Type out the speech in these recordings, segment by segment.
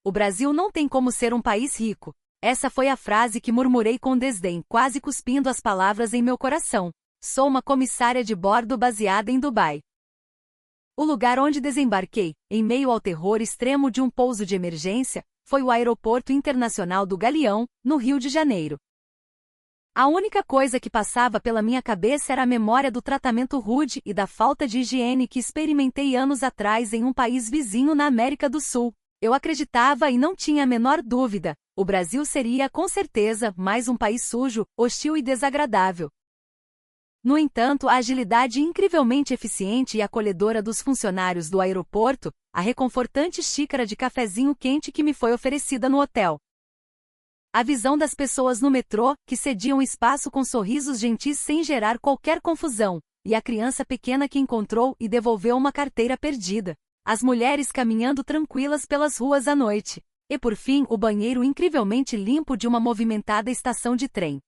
O Brasil não tem como ser um país rico. Essa foi a frase que murmurei com desdém, quase cuspindo as palavras em meu coração. Sou uma comissária de bordo baseada em Dubai. O lugar onde desembarquei, em meio ao terror extremo de um pouso de emergência, foi o Aeroporto Internacional do Galeão, no Rio de Janeiro. A única coisa que passava pela minha cabeça era a memória do tratamento rude e da falta de higiene que experimentei anos atrás em um país vizinho na América do Sul. Eu acreditava e não tinha a menor dúvida, o Brasil seria, com certeza, mais um país sujo, hostil e desagradável. No entanto, a agilidade incrivelmente eficiente e acolhedora dos funcionários do aeroporto, a reconfortante xícara de cafezinho quente que me foi oferecida no hotel. A visão das pessoas no metrô, que cediam espaço com sorrisos gentis sem gerar qualquer confusão, e a criança pequena que encontrou e devolveu uma carteira perdida. As mulheres caminhando tranquilas pelas ruas à noite. E por fim, o banheiro incrivelmente limpo de uma movimentada estação de trem.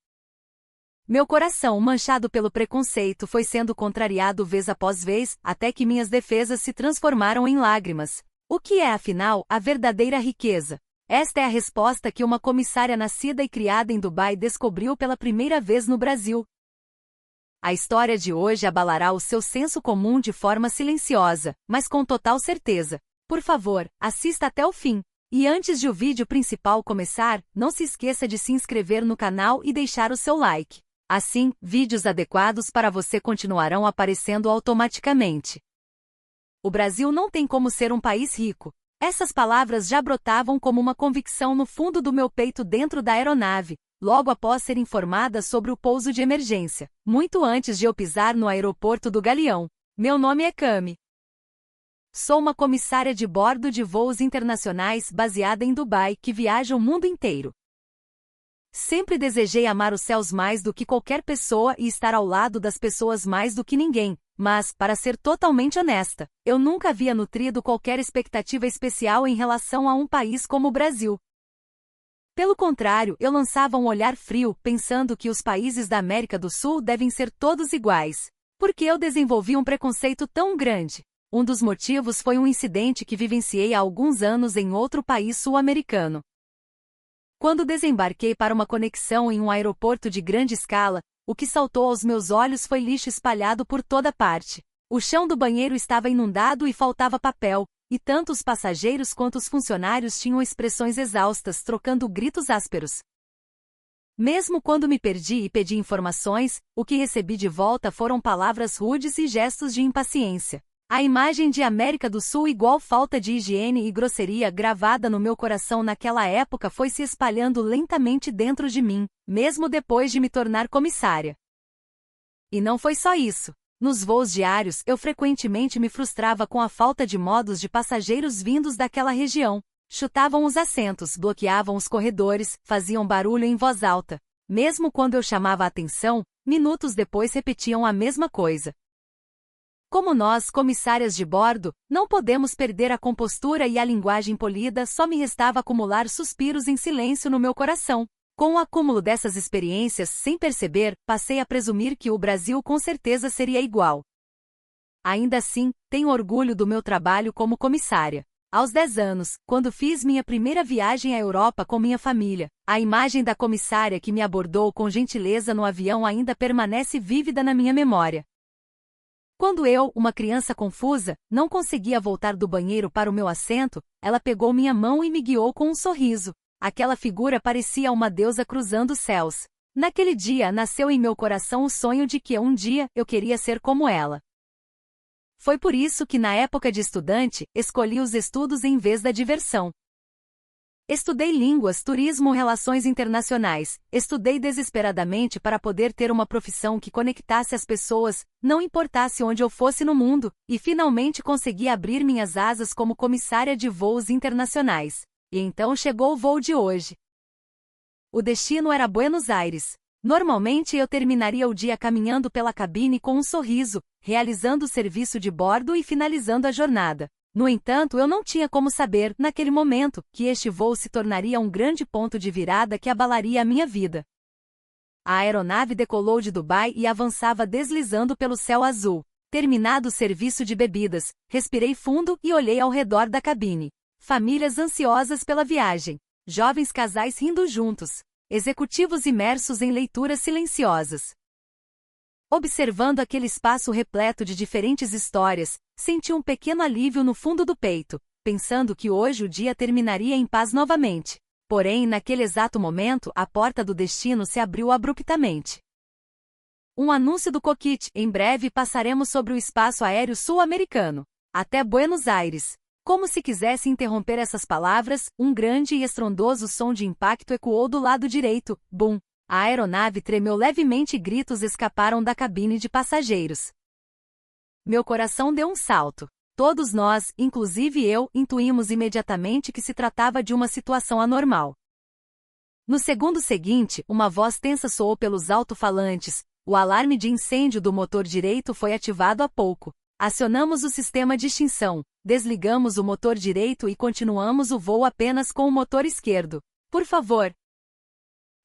Meu coração, manchado pelo preconceito, foi sendo contrariado vez após vez, até que minhas defesas se transformaram em lágrimas. O que é, afinal, a verdadeira riqueza? Esta é a resposta que uma comissária nascida e criada em Dubai descobriu pela primeira vez no Brasil. A história de hoje abalará o seu senso comum de forma silenciosa, mas com total certeza. Por favor, assista até o fim. E antes de o vídeo principal começar, não se esqueça de se inscrever no canal e deixar o seu like. Assim, vídeos adequados para você continuarão aparecendo automaticamente. O Brasil não tem como ser um país rico. Essas palavras já brotavam como uma convicção no fundo do meu peito dentro da aeronave, logo após ser informada sobre o pouso de emergência, muito antes de eu pisar no aeroporto do Galeão. Meu nome é Cami. Sou uma comissária de bordo de voos internacionais baseada em Dubai que viaja o mundo inteiro. Sempre desejei amar os céus mais do que qualquer pessoa e estar ao lado das pessoas mais do que ninguém, mas, para ser totalmente honesta, eu nunca havia nutrido qualquer expectativa especial em relação a um país como o Brasil. Pelo contrário, eu lançava um olhar frio, pensando que os países da América do Sul devem ser todos iguais. Por que eu desenvolvi um preconceito tão grande? Um dos motivos foi um incidente que vivenciei há alguns anos em outro país sul-americano. Quando desembarquei para uma conexão em um aeroporto de grande escala, o que saltou aos meus olhos foi lixo espalhado por toda parte. O chão do banheiro estava inundado e faltava papel, e tanto os passageiros quanto os funcionários tinham expressões exaustas, trocando gritos ásperos. Mesmo quando me perdi e pedi informações, o que recebi de volta foram palavras rudes e gestos de impaciência. A imagem de América do Sul igual falta de higiene e grosseria gravada no meu coração naquela época foi se espalhando lentamente dentro de mim, mesmo depois de me tornar comissária. E não foi só isso. Nos voos diários, eu frequentemente me frustrava com a falta de modos de passageiros vindos daquela região. Chutavam os assentos, bloqueavam os corredores, faziam barulho em voz alta. Mesmo quando eu chamava a atenção, minutos depois repetiam a mesma coisa. Como nós, comissárias de bordo, não podemos perder a compostura e a linguagem polida, só me restava acumular suspiros em silêncio no meu coração. Com o acúmulo dessas experiências, sem perceber, passei a presumir que o Brasil com certeza seria igual. Ainda assim, tenho orgulho do meu trabalho como comissária. Aos 10 anos, quando fiz minha primeira viagem à Europa com minha família, a imagem da comissária que me abordou com gentileza no avião ainda permanece vívida na minha memória. Quando eu, uma criança confusa, não conseguia voltar do banheiro para o meu assento, ela pegou minha mão e me guiou com um sorriso. Aquela figura parecia uma deusa cruzando os céus. Naquele dia nasceu em meu coração o sonho de que um dia eu queria ser como ela. Foi por isso que na época de estudante, escolhi os estudos em vez da diversão. Estudei línguas, turismo, relações internacionais. Estudei desesperadamente para poder ter uma profissão que conectasse as pessoas, não importasse onde eu fosse no mundo, e finalmente consegui abrir minhas asas como comissária de voos internacionais. E então chegou o voo de hoje. O destino era Buenos Aires. Normalmente eu terminaria o dia caminhando pela cabine com um sorriso, realizando o serviço de bordo e finalizando a jornada. No entanto, eu não tinha como saber, naquele momento, que este voo se tornaria um grande ponto de virada que abalaria a minha vida. A aeronave decolou de Dubai e avançava deslizando pelo céu azul. Terminado o serviço de bebidas, respirei fundo e olhei ao redor da cabine. famílias ansiosas pela viagem, jovens casais rindo juntos, executivos imersos em leituras silenciosas. Observando aquele espaço repleto de diferentes histórias, senti um pequeno alívio no fundo do peito, pensando que hoje o dia terminaria em paz novamente. Porém, naquele exato momento, a porta do destino se abriu abruptamente. Um anúncio do cockpit: em breve passaremos sobre o espaço aéreo sul-americano, até Buenos Aires. Como se quisesse interromper essas palavras, um grande e estrondoso som de impacto ecoou do lado direito. Bum! A aeronave tremeu levemente e gritos escaparam da cabine de passageiros. Meu coração deu um salto. Todos nós, inclusive eu, intuímos imediatamente que se tratava de uma situação anormal. No segundo seguinte, uma voz tensa soou pelos alto-falantes. O alarme de incêndio do motor direito foi ativado há pouco. Acionamos o sistema de extinção, desligamos o motor direito e continuamos o voo apenas com o motor esquerdo. Por favor,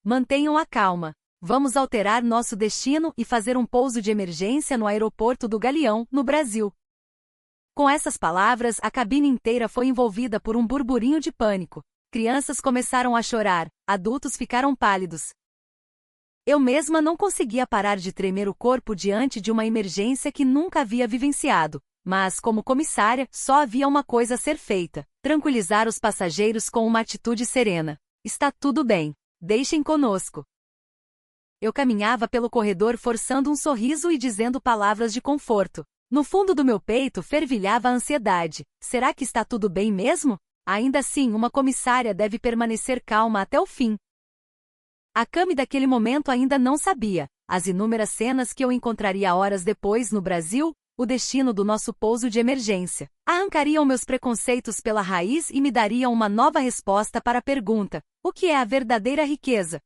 mantenham a calma. Vamos alterar nosso destino e fazer um pouso de emergência no aeroporto do Galeão, no Brasil. Com essas palavras, a cabine inteira foi envolvida por um burburinho de pânico. Crianças começaram a chorar, adultos ficaram pálidos. Eu mesma não conseguia parar de tremer o corpo diante de uma emergência que nunca havia vivenciado, mas, como comissária, só havia uma coisa a ser feita: tranquilizar os passageiros com uma atitude serena. Está tudo bem. Deixem conosco. Eu caminhava pelo corredor forçando um sorriso e dizendo palavras de conforto. No fundo do meu peito fervilhava a ansiedade. Será que está tudo bem mesmo? Ainda assim, uma comissária deve permanecer calma até o fim. A Cami daquele momento ainda não sabia as inúmeras cenas que eu encontraria horas depois no Brasil, o destino do nosso pouso de emergência. Arrancariam meus preconceitos pela raiz e me dariam uma nova resposta para a pergunta: o que é a verdadeira riqueza?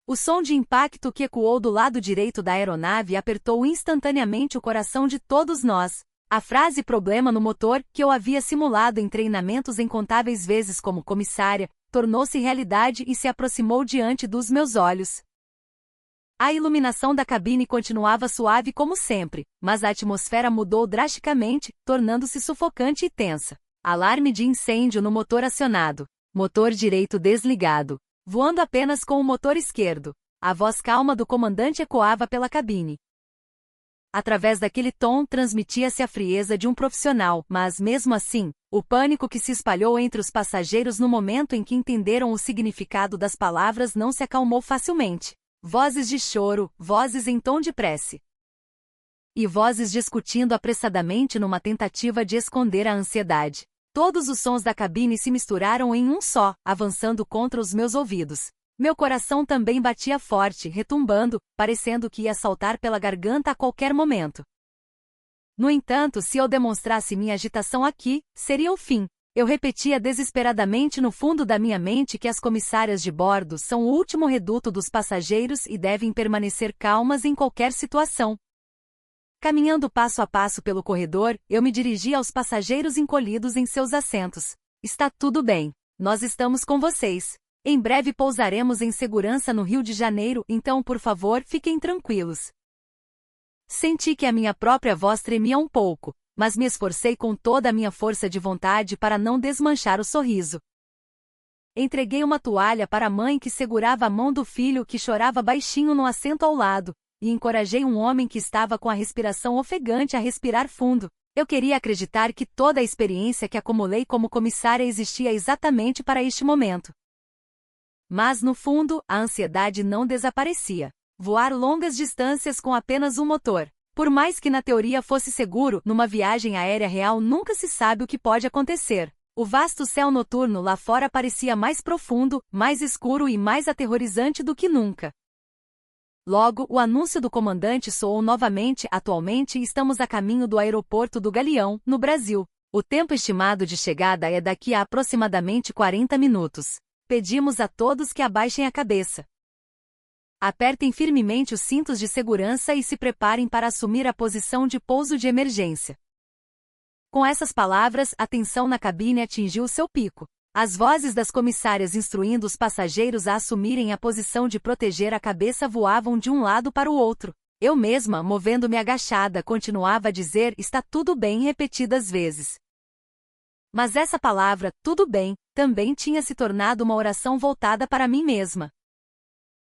O som de impacto que ecoou do lado direito da aeronave apertou instantaneamente o coração de todos nós. A frase "problema no motor", que eu havia simulado em treinamentos incontáveis vezes como comissária, tornou-se realidade e se aproximou diante dos meus olhos. A iluminação da cabine continuava suave como sempre, mas a atmosfera mudou drasticamente, tornando-se sufocante e tensa. Alarme de incêndio no motor acionado. Motor direito desligado. Voando apenas com o motor esquerdo. A voz calma do comandante ecoava pela cabine. Através daquele tom transmitia-se a frieza de um profissional, mas mesmo assim, o pânico que se espalhou entre os passageiros no momento em que entenderam o significado das palavras não se acalmou facilmente. Vozes de choro, vozes em tom de prece. E vozes discutindo apressadamente numa tentativa de esconder a ansiedade. Todos os sons da cabine se misturaram em um só, avançando contra os meus ouvidos. Meu coração também batia forte, retumbando, parecendo que ia saltar pela garganta a qualquer momento. No entanto, se eu demonstrasse minha agitação aqui, seria o fim. Eu repetia desesperadamente no fundo da minha mente que as comissárias de bordo são o último reduto dos passageiros e devem permanecer calmas em qualquer situação. Caminhando passo a passo pelo corredor, eu me dirigi aos passageiros encolhidos em seus assentos. Está tudo bem. Nós estamos com vocês. Em breve pousaremos em segurança no Rio de Janeiro, então por favor fiquem tranquilos. Senti que a minha própria voz tremia um pouco, mas me esforcei com toda a minha força de vontade para não desmanchar o sorriso. Entreguei uma toalha para a mãe que segurava a mão do filho que chorava baixinho no assento ao lado, e encorajei um homem que estava com a respiração ofegante a respirar fundo. Eu queria acreditar que toda a experiência que acumulei como comissária existia exatamente para este momento. Mas no fundo, a ansiedade não desaparecia. Voar longas distâncias com apenas um motor. Por mais que na teoria fosse seguro, numa viagem aérea real nunca se sabe o que pode acontecer. O vasto céu noturno lá fora parecia mais profundo, mais escuro e mais aterrorizante do que nunca. Logo, o anúncio do comandante soou novamente. Atualmente estamos a caminho do aeroporto do Galeão, no Brasil. O tempo estimado de chegada é daqui a aproximadamente 40 minutos. Pedimos a todos que abaixem a cabeça. Apertem firmemente os cintos de segurança e se preparem para assumir a posição de pouso de emergência. Com essas palavras, a tensão na cabine atingiu seu pico. As vozes das comissárias instruindo os passageiros a assumirem a posição de proteger a cabeça voavam de um lado para o outro. Eu mesma, movendo-me agachada, continuava a dizer "está tudo bem" repetidas vezes. Mas essa palavra, tudo bem, também tinha se tornado uma oração voltada para mim mesma.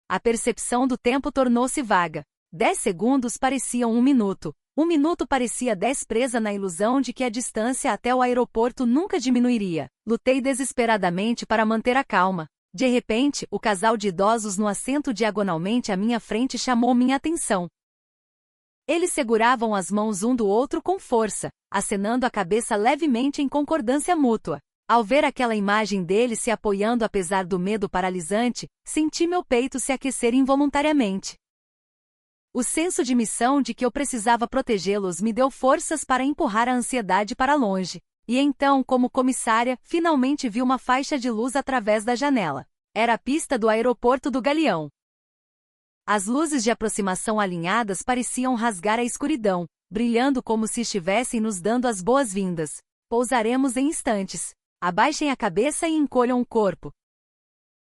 A percepção do tempo tornou-se vaga. 10 segundos pareciam 1 minuto. 1 minuto parecia 10, presa na ilusão de que a distância até o aeroporto nunca diminuiria. Lutei desesperadamente para manter a calma. De repente, o casal de idosos no assento diagonalmente à minha frente chamou minha atenção. Eles seguravam as mãos um do outro com força, acenando a cabeça levemente em concordância mútua. Ao ver aquela imagem deles se apoiando apesar do medo paralisante, senti meu peito se aquecer involuntariamente. O senso de missão de que eu precisava protegê-los me deu forças para empurrar a ansiedade para longe. E então, como comissária, finalmente vi uma faixa de luz através da janela. Era a pista do aeroporto do Galeão. As luzes de aproximação alinhadas pareciam rasgar a escuridão, brilhando como se estivessem nos dando as boas-vindas. Pousaremos em instantes. Abaixem a cabeça e encolham o corpo.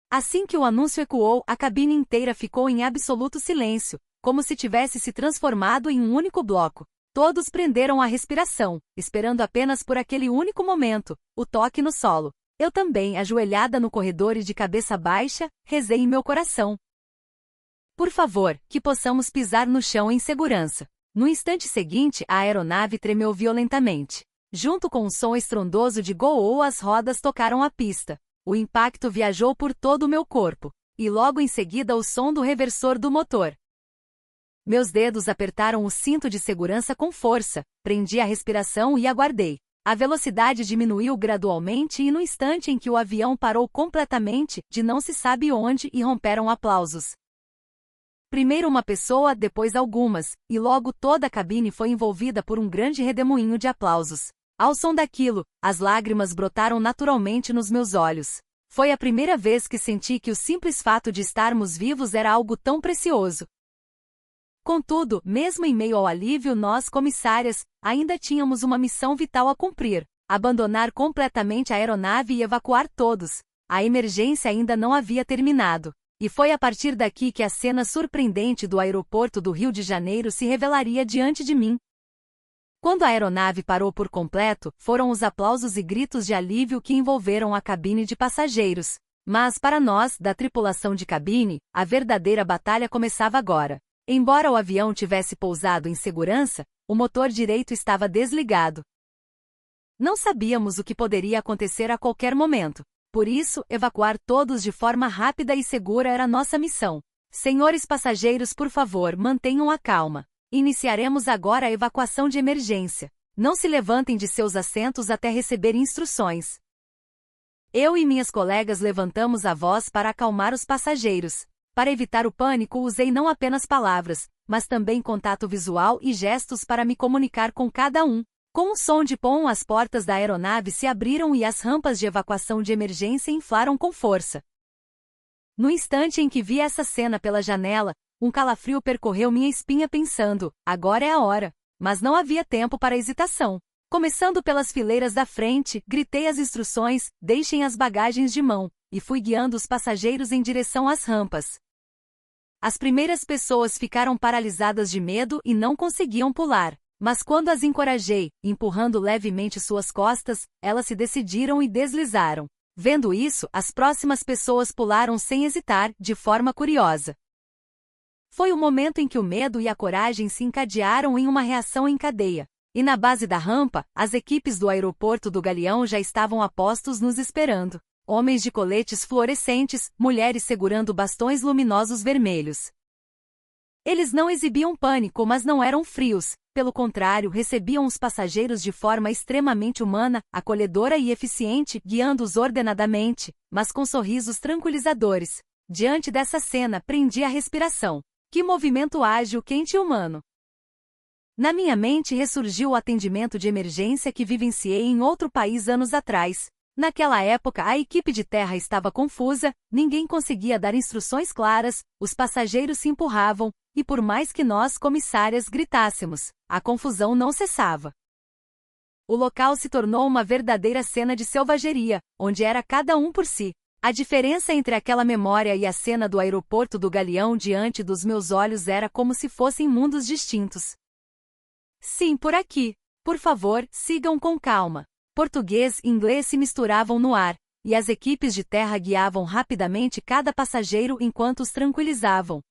Assim que o anúncio ecoou, a cabine inteira ficou em absoluto silêncio, como se tivesse se transformado em um único bloco. Todos prenderam a respiração, esperando apenas por aquele único momento, o toque no solo. Eu também, ajoelhada no corredor e de cabeça baixa, rezei em meu coração. Por favor, que possamos pisar no chão em segurança. No instante seguinte, a aeronave tremeu violentamente. Junto com um som estrondoso de gol, as rodas tocaram a pista. O impacto viajou por todo o meu corpo. E logo em seguida o som do reversor do motor. Meus dedos apertaram o cinto de segurança com força, prendi a respiração e aguardei. A velocidade diminuiu gradualmente e no instante em que o avião parou completamente, de não se sabe onde, e romperam aplausos. Primeiro uma pessoa, depois algumas, e logo toda a cabine foi envolvida por um grande redemoinho de aplausos. Ao som daquilo, as lágrimas brotaram naturalmente nos meus olhos. Foi a primeira vez que senti que o simples fato de estarmos vivos era algo tão precioso. Contudo, mesmo em meio ao alívio, nós, comissárias, ainda tínhamos uma missão vital a cumprir: abandonar completamente a aeronave e evacuar todos. A emergência ainda não havia terminado. E foi a partir daqui que a cena surpreendente do aeroporto do Rio de Janeiro se revelaria diante de mim. Quando a aeronave parou por completo, foram os aplausos e gritos de alívio que envolveram a cabine de passageiros. Mas para nós, da tripulação de cabine, a verdadeira batalha começava agora. Embora o avião tivesse pousado em segurança, o motor direito estava desligado. Não sabíamos o que poderia acontecer a qualquer momento. Por isso, evacuar todos de forma rápida e segura era nossa missão. Senhores passageiros, por favor, mantenham a calma. Iniciaremos agora a evacuação de emergência. Não se levantem de seus assentos até receber instruções. Eu e minhas colegas levantamos a voz para acalmar os passageiros. Para evitar o pânico, usei não apenas palavras, mas também contato visual e gestos para me comunicar com cada um. Com um som de pom, as portas da aeronave se abriram e as rampas de evacuação de emergência inflaram com força. No instante em que vi essa cena pela janela, um calafrio percorreu minha espinha pensando, agora é a hora. Mas não havia tempo para hesitação. Começando pelas fileiras da frente, gritei as instruções, deixem as bagagens de mão, e fui guiando os passageiros em direção às rampas. As primeiras pessoas ficaram paralisadas de medo e não conseguiam pular. Mas quando as encorajei, empurrando levemente suas costas, elas se decidiram e deslizaram. Vendo isso, as próximas pessoas pularam sem hesitar, de forma curiosa. Foi o momento em que o medo e a coragem se encadearam em uma reação em cadeia. E na base da rampa, as equipes do aeroporto do Galeão já estavam a postos nos esperando. Homens de coletes fluorescentes, mulheres segurando bastões luminosos vermelhos. Eles não exibiam pânico, mas não eram frios. Pelo contrário, recebiam os passageiros de forma extremamente humana, acolhedora e eficiente, guiando-os ordenadamente, mas com sorrisos tranquilizadores. Diante dessa cena, prendi a respiração. Que movimento ágil, quente e humano! Na minha mente ressurgiu o atendimento de emergência que vivenciei em outro país anos atrás. Naquela época, a equipe de terra estava confusa, ninguém conseguia dar instruções claras, os passageiros se empurravam, e por mais que nós, comissárias, gritássemos, a confusão não cessava. O local se tornou uma verdadeira cena de selvageria, onde era cada um por si. A diferença entre aquela memória e a cena do aeroporto do Galeão diante dos meus olhos era como se fossem mundos distintos. Sim, por aqui. Por favor, sigam com calma. Português e inglês se misturavam no ar, e as equipes de terra guiavam rapidamente cada passageiro enquanto os tranquilizavam.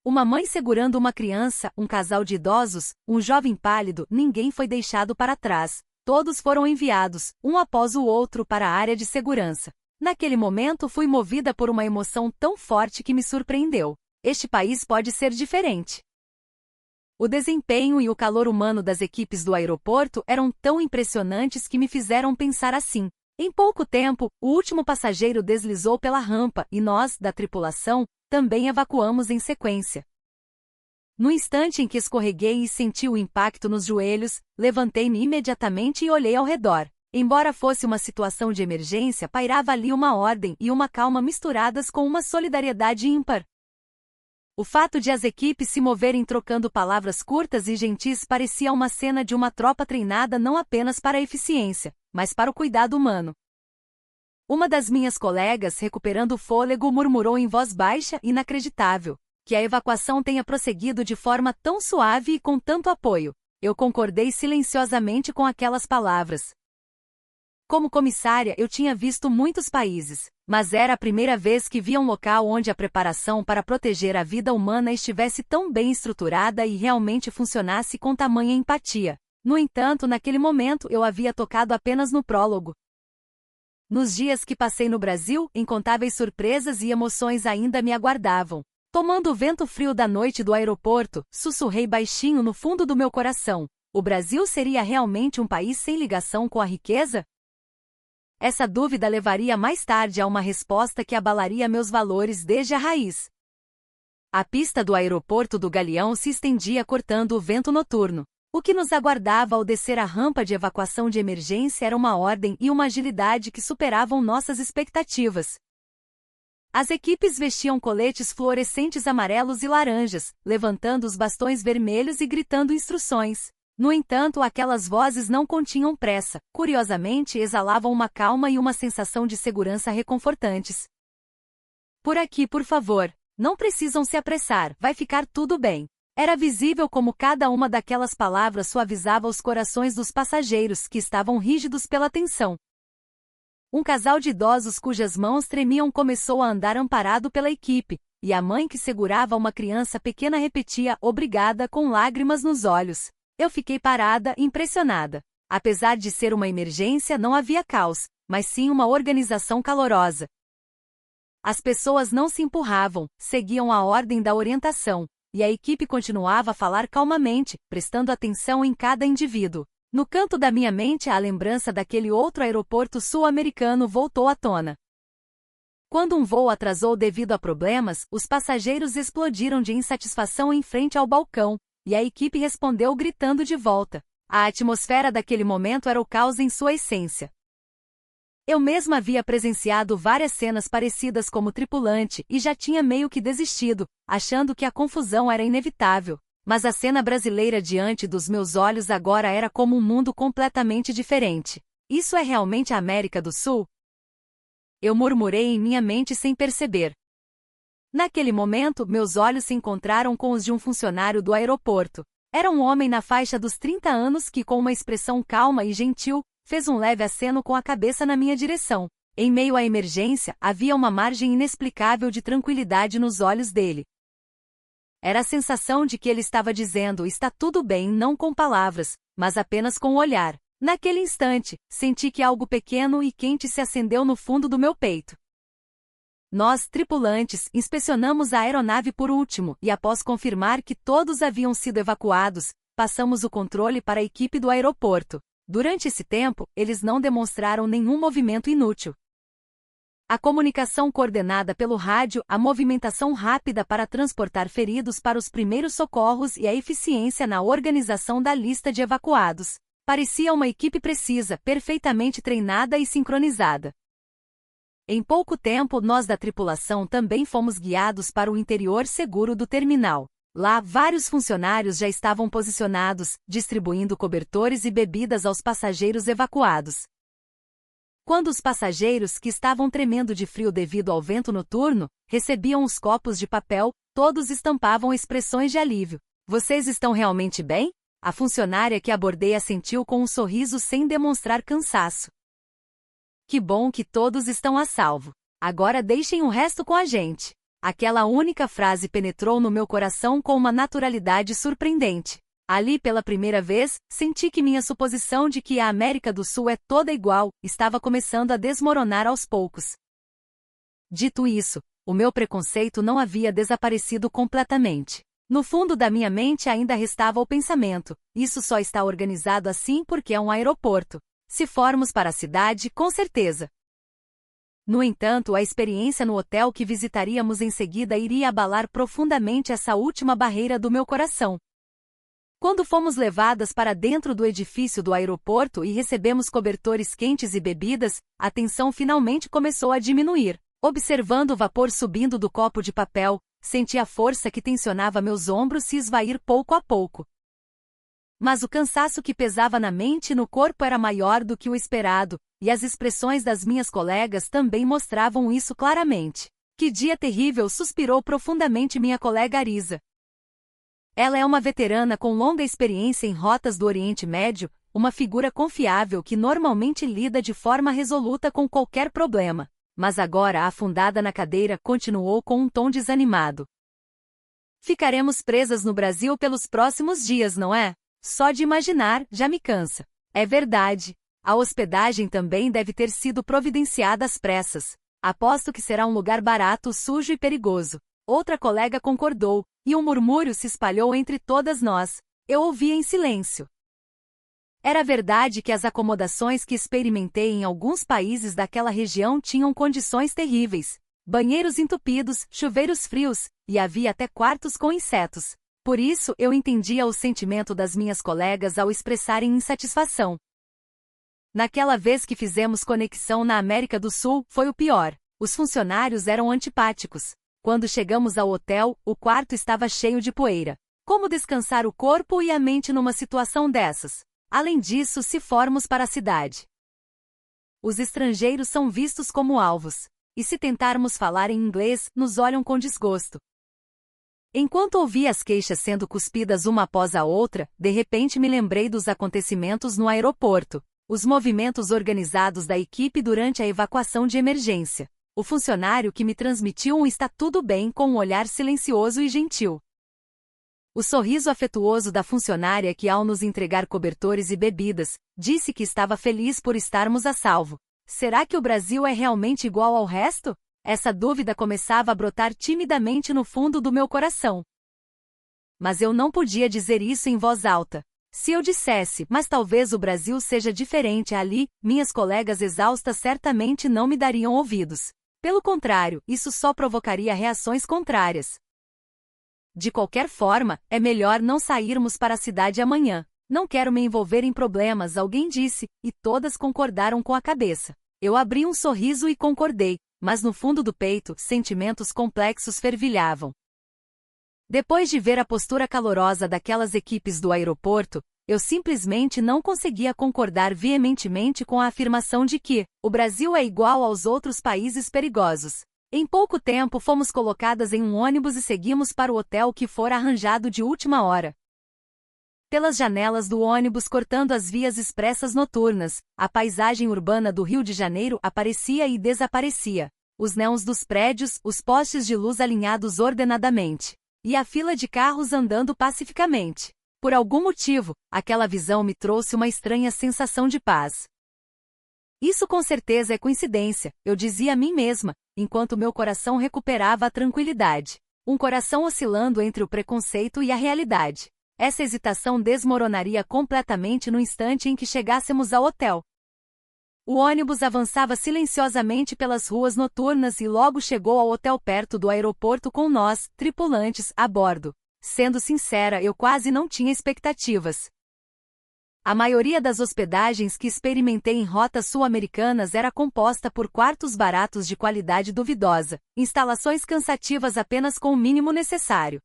Uma mãe segurando uma criança, um casal de idosos, um jovem pálido, ninguém foi deixado para trás. Todos foram enviados, um após o outro, para a área de segurança. Naquele momento fui movida por uma emoção tão forte que me surpreendeu. Este país pode ser diferente. O desempenho e o calor humano das equipes do aeroporto eram tão impressionantes que me fizeram pensar assim. Em pouco tempo, o último passageiro deslizou pela rampa e nós, da tripulação, também evacuamos em sequência. No instante em que escorreguei e senti o impacto nos joelhos, levantei-me imediatamente e olhei ao redor. Embora fosse uma situação de emergência, pairava ali uma ordem e uma calma misturadas com uma solidariedade ímpar. O fato de as equipes se moverem trocando palavras curtas e gentis parecia uma cena de uma tropa treinada não apenas para a eficiência, mas para o cuidado humano. Uma das minhas colegas, recuperando o fôlego, murmurou em voz baixa, inacreditável, que a evacuação tenha prosseguido de forma tão suave e com tanto apoio. Eu concordei silenciosamente com aquelas palavras. Como comissária, eu tinha visto muitos países, mas era a primeira vez que via um local onde a preparação para proteger a vida humana estivesse tão bem estruturada e realmente funcionasse com tamanha empatia. No entanto, naquele momento eu havia tocado apenas no prólogo. Nos dias que passei no Brasil, incontáveis surpresas e emoções ainda me aguardavam. Tomando o vento frio da noite do aeroporto, sussurrei baixinho no fundo do meu coração. O Brasil seria realmente um país sem ligação com a riqueza? Essa dúvida levaria mais tarde a uma resposta que abalaria meus valores desde a raiz. A pista do aeroporto do Galeão se estendia cortando o vento noturno. O que nos aguardava ao descer a rampa de evacuação de emergência era uma ordem e uma agilidade que superavam nossas expectativas. As equipes vestiam coletes fluorescentes amarelos e laranjas, levantando os bastões vermelhos e gritando instruções. No entanto, aquelas vozes não continham pressa, curiosamente exalavam uma calma e uma sensação de segurança reconfortantes. Por aqui, por favor. Não precisam se apressar, vai ficar tudo bem. Era visível como cada uma daquelas palavras suavizava os corações dos passageiros que estavam rígidos pela tensão. Um casal de idosos cujas mãos tremiam começou a andar amparado pela equipe, e a mãe que segurava uma criança pequena repetia "obrigada" com lágrimas nos olhos. Eu fiquei parada, impressionada. Apesar de ser uma emergência, não havia caos, mas sim uma organização calorosa. As pessoas não se empurravam, seguiam a ordem da orientação, e a equipe continuava a falar calmamente, prestando atenção em cada indivíduo. No canto da minha mente, a lembrança daquele outro aeroporto sul-americano voltou à tona. Quando um voo atrasou devido a problemas, os passageiros explodiram de insatisfação em frente ao balcão, e a equipe respondeu gritando de volta. A atmosfera daquele momento era o caos em sua essência. Eu mesma havia presenciado várias cenas parecidas como tripulante e já tinha meio que desistido, achando que a confusão era inevitável. Mas a cena brasileira diante dos meus olhos agora era como um mundo completamente diferente. Isso é realmente a América do Sul? Eu murmurei em minha mente sem perceber. Naquele momento, meus olhos se encontraram com os de um funcionário do aeroporto. Era um homem na faixa dos 30 anos que, com uma expressão calma e gentil, fez um leve aceno com a cabeça na minha direção. Em meio à emergência, havia uma margem inexplicável de tranquilidade nos olhos dele. Era a sensação de que ele estava dizendo "está tudo bem", não com palavras, mas apenas com o olhar. Naquele instante, senti que algo pequeno e quente se acendeu no fundo do meu peito. Nós, tripulantes, inspecionamos a aeronave por último e, após confirmar que todos haviam sido evacuados, passamos o controle para a equipe do aeroporto. Durante esse tempo, eles não demonstraram nenhum movimento inútil. A comunicação coordenada pelo rádio, a movimentação rápida para transportar feridos para os primeiros socorros e a eficiência na organização da lista de evacuados. Parecia uma equipe precisa, perfeitamente treinada e sincronizada. Em pouco tempo, nós da tripulação também fomos guiados para o interior seguro do terminal. Lá, vários funcionários já estavam posicionados, distribuindo cobertores e bebidas aos passageiros evacuados. Quando os passageiros, que estavam tremendo de frio devido ao vento noturno, recebiam os copos de papel, todos estampavam expressões de alívio. "Vocês estão realmente bem?" A funcionária que abordei assentiu com um sorriso sem demonstrar cansaço. Que bom que todos estão a salvo. Agora deixem o resto com a gente. Aquela única frase penetrou no meu coração com uma naturalidade surpreendente. Ali, pela primeira vez, senti que minha suposição de que a América do Sul é toda igual, estava começando a desmoronar aos poucos. Dito isso, o meu preconceito não havia desaparecido completamente. No fundo da minha mente ainda restava o pensamento: isso só está organizado assim porque é um aeroporto. Se formos para a cidade, com certeza. No entanto, a experiência no hotel que visitaríamos em seguida iria abalar profundamente essa última barreira do meu coração. Quando fomos levadas para dentro do edifício do aeroporto e recebemos cobertores quentes e bebidas, a tensão finalmente começou a diminuir. Observando o vapor subindo do copo de papel, senti a força que tensionava meus ombros se esvair pouco a pouco. Mas o cansaço que pesava na mente e no corpo era maior do que o esperado, e as expressões das minhas colegas também mostravam isso claramente. Que dia terrível! Suspirou profundamente minha colega Arisa. Ela é uma veterana com longa experiência em rotas do Oriente Médio, uma figura confiável que normalmente lida de forma resoluta com qualquer problema. Mas agora, afundada na cadeira, continuou com um tom desanimado. Ficaremos presas no Brasil pelos próximos dias, não é? Só de imaginar, já me cansa. É verdade. A hospedagem também deve ter sido providenciada às pressas. Aposto que será um lugar barato, sujo e perigoso. Outra colega concordou, e um murmúrio se espalhou entre todas nós. Eu ouvia em silêncio. Era verdade que as acomodações que experimentei em alguns países daquela região tinham condições terríveis. Banheiros entupidos, chuveiros frios, e havia até quartos com insetos. Por isso, eu entendia o sentimento das minhas colegas ao expressarem insatisfação. Naquela vez que fizemos conexão na América do Sul, foi o pior. Os funcionários eram antipáticos. Quando chegamos ao hotel, o quarto estava cheio de poeira. Como descansar o corpo e a mente numa situação dessas? Além disso, se formos para a cidade, os estrangeiros são vistos como alvos. E se tentarmos falar em inglês, nos olham com desgosto. Enquanto ouvia as queixas sendo cuspidas uma após a outra, de repente me lembrei dos acontecimentos no aeroporto. Os movimentos organizados da equipe durante a evacuação de emergência. O funcionário que me transmitiu um "está tudo bem" com um olhar silencioso e gentil. O sorriso afetuoso da funcionária que, ao nos entregar cobertores e bebidas, disse que estava feliz por estarmos a salvo. Será que o Brasil é realmente igual ao resto? Essa dúvida começava a brotar timidamente no fundo do meu coração. Mas eu não podia dizer isso em voz alta. Se eu dissesse, mas talvez o Brasil seja diferente ali, minhas colegas exaustas certamente não me dariam ouvidos. Pelo contrário, isso só provocaria reações contrárias. De qualquer forma, é melhor não sairmos para a cidade amanhã. Não quero me envolver em problemas, alguém disse, e todas concordaram com a cabeça. Eu abri um sorriso e concordei, mas no fundo do peito, sentimentos complexos fervilhavam. Depois de ver a postura calorosa daquelas equipes do aeroporto, eu simplesmente não conseguia concordar veementemente com a afirmação de que o Brasil é igual aos outros países perigosos. Em pouco tempo fomos colocadas em um ônibus e seguimos para o hotel que fora arranjado de última hora. Pelas janelas do ônibus cortando as vias expressas noturnas, a paisagem urbana do Rio de Janeiro aparecia e desaparecia. Os neons dos prédios, os postes de luz alinhados ordenadamente. E a fila de carros andando pacificamente. Por algum motivo, aquela visão me trouxe uma estranha sensação de paz. Isso com certeza é coincidência, eu dizia a mim mesma, enquanto meu coração recuperava a tranquilidade. Um coração oscilando entre o preconceito e a realidade. Essa hesitação desmoronaria completamente no instante em que chegássemos ao hotel. O ônibus avançava silenciosamente pelas ruas noturnas e logo chegou ao hotel perto do aeroporto com nós, tripulantes, a bordo. Sendo sincera, eu quase não tinha expectativas. A maioria das hospedagens que experimentei em rotas sul-americanas era composta por quartos baratos de qualidade duvidosa, instalações cansativas apenas com o mínimo necessário.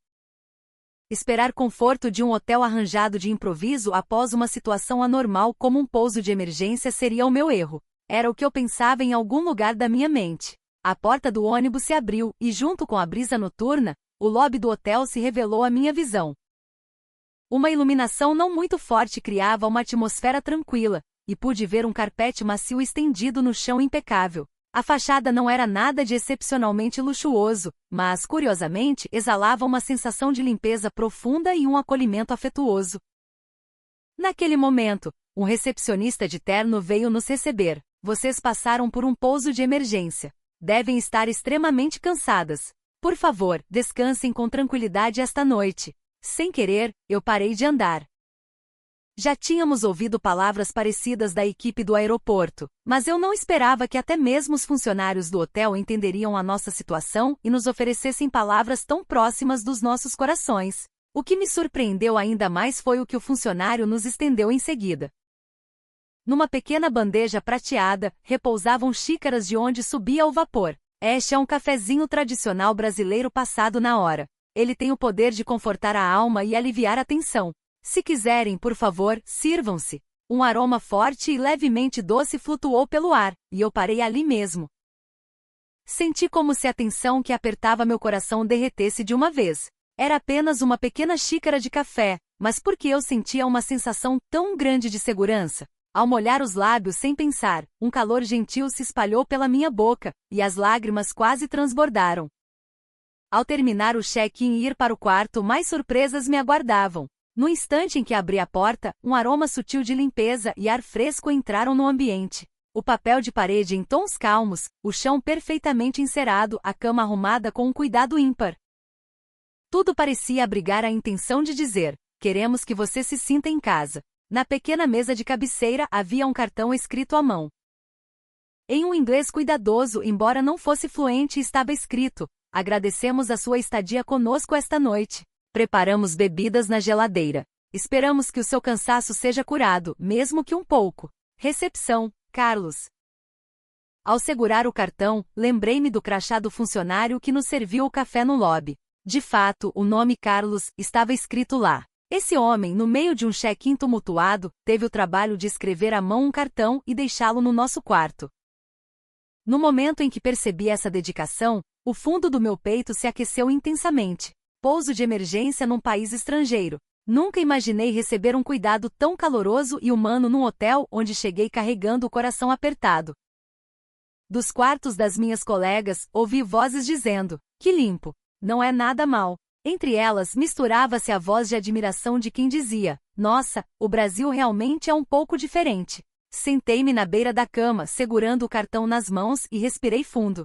Esperar conforto de um hotel arranjado de improviso após uma situação anormal como um pouso de emergência seria o meu erro. Era o que eu pensava em algum lugar da minha mente. A porta do ônibus se abriu e, junto com a brisa noturna, o lobby do hotel se revelou à minha visão. Uma iluminação não muito forte criava uma atmosfera tranquila, e pude ver um carpete macio estendido no chão impecável. A fachada não era nada de excepcionalmente luxuoso, mas, curiosamente, exalava uma sensação de limpeza profunda e um acolhimento afetuoso. Naquele momento, um recepcionista de terno veio nos receber. Vocês passaram por um pouso de emergência. Devem estar extremamente cansadas. Por favor, descansem com tranquilidade esta noite. Sem querer, eu parei de andar. Já tínhamos ouvido palavras parecidas da equipe do aeroporto, mas eu não esperava que até mesmo os funcionários do hotel entenderiam a nossa situação e nos oferecessem palavras tão próximas dos nossos corações. O que me surpreendeu ainda mais foi o que o funcionário nos estendeu em seguida. Numa pequena bandeja prateada, repousavam xícaras de onde subia o vapor. Este é um cafezinho tradicional brasileiro passado na hora. Ele tem o poder de confortar a alma e aliviar a tensão. Se quiserem, por favor, sirvam-se. Um aroma forte e levemente doce flutuou pelo ar, e eu parei ali mesmo. Senti como se a tensão que apertava meu coração derretesse de uma vez. Era apenas uma pequena xícara de café, mas por que eu sentia uma sensação tão grande de segurança? Ao molhar os lábios sem pensar, um calor gentil se espalhou pela minha boca, e as lágrimas quase transbordaram. Ao terminar o check-in e ir para o quarto, mais surpresas me aguardavam. No instante em que abri a porta, um aroma sutil de limpeza e ar fresco entraram no ambiente. O papel de parede em tons calmos, o chão perfeitamente encerado, a cama arrumada com um cuidado ímpar. Tudo parecia abrigar a intenção de dizer: queremos que você se sinta em casa. Na pequena mesa de cabeceira havia um cartão escrito à mão. Em um inglês cuidadoso, embora não fosse fluente, estava escrito: agradecemos a sua estadia conosco esta noite. Preparamos bebidas na geladeira. Esperamos que o seu cansaço seja curado, mesmo que um pouco. Recepção, Carlos. Ao segurar o cartão, lembrei-me do crachá do funcionário que nos serviu o café no lobby. De fato, o nome Carlos estava escrito lá. Esse homem, no meio de um check-in tumultuado, teve o trabalho de escrever à mão um cartão e deixá-lo no nosso quarto. No momento em que percebi essa dedicação, o fundo do meu peito se aqueceu intensamente. Pouso de emergência num país estrangeiro. Nunca imaginei receber um cuidado tão caloroso e humano num hotel onde cheguei carregando o coração apertado. Dos quartos das minhas colegas, ouvi vozes dizendo: que limpo. Não é nada mal. Entre elas, misturava-se a voz de admiração de quem dizia: nossa, o Brasil realmente é um pouco diferente. Sentei-me na beira da cama, segurando o cartão nas mãos e respirei fundo.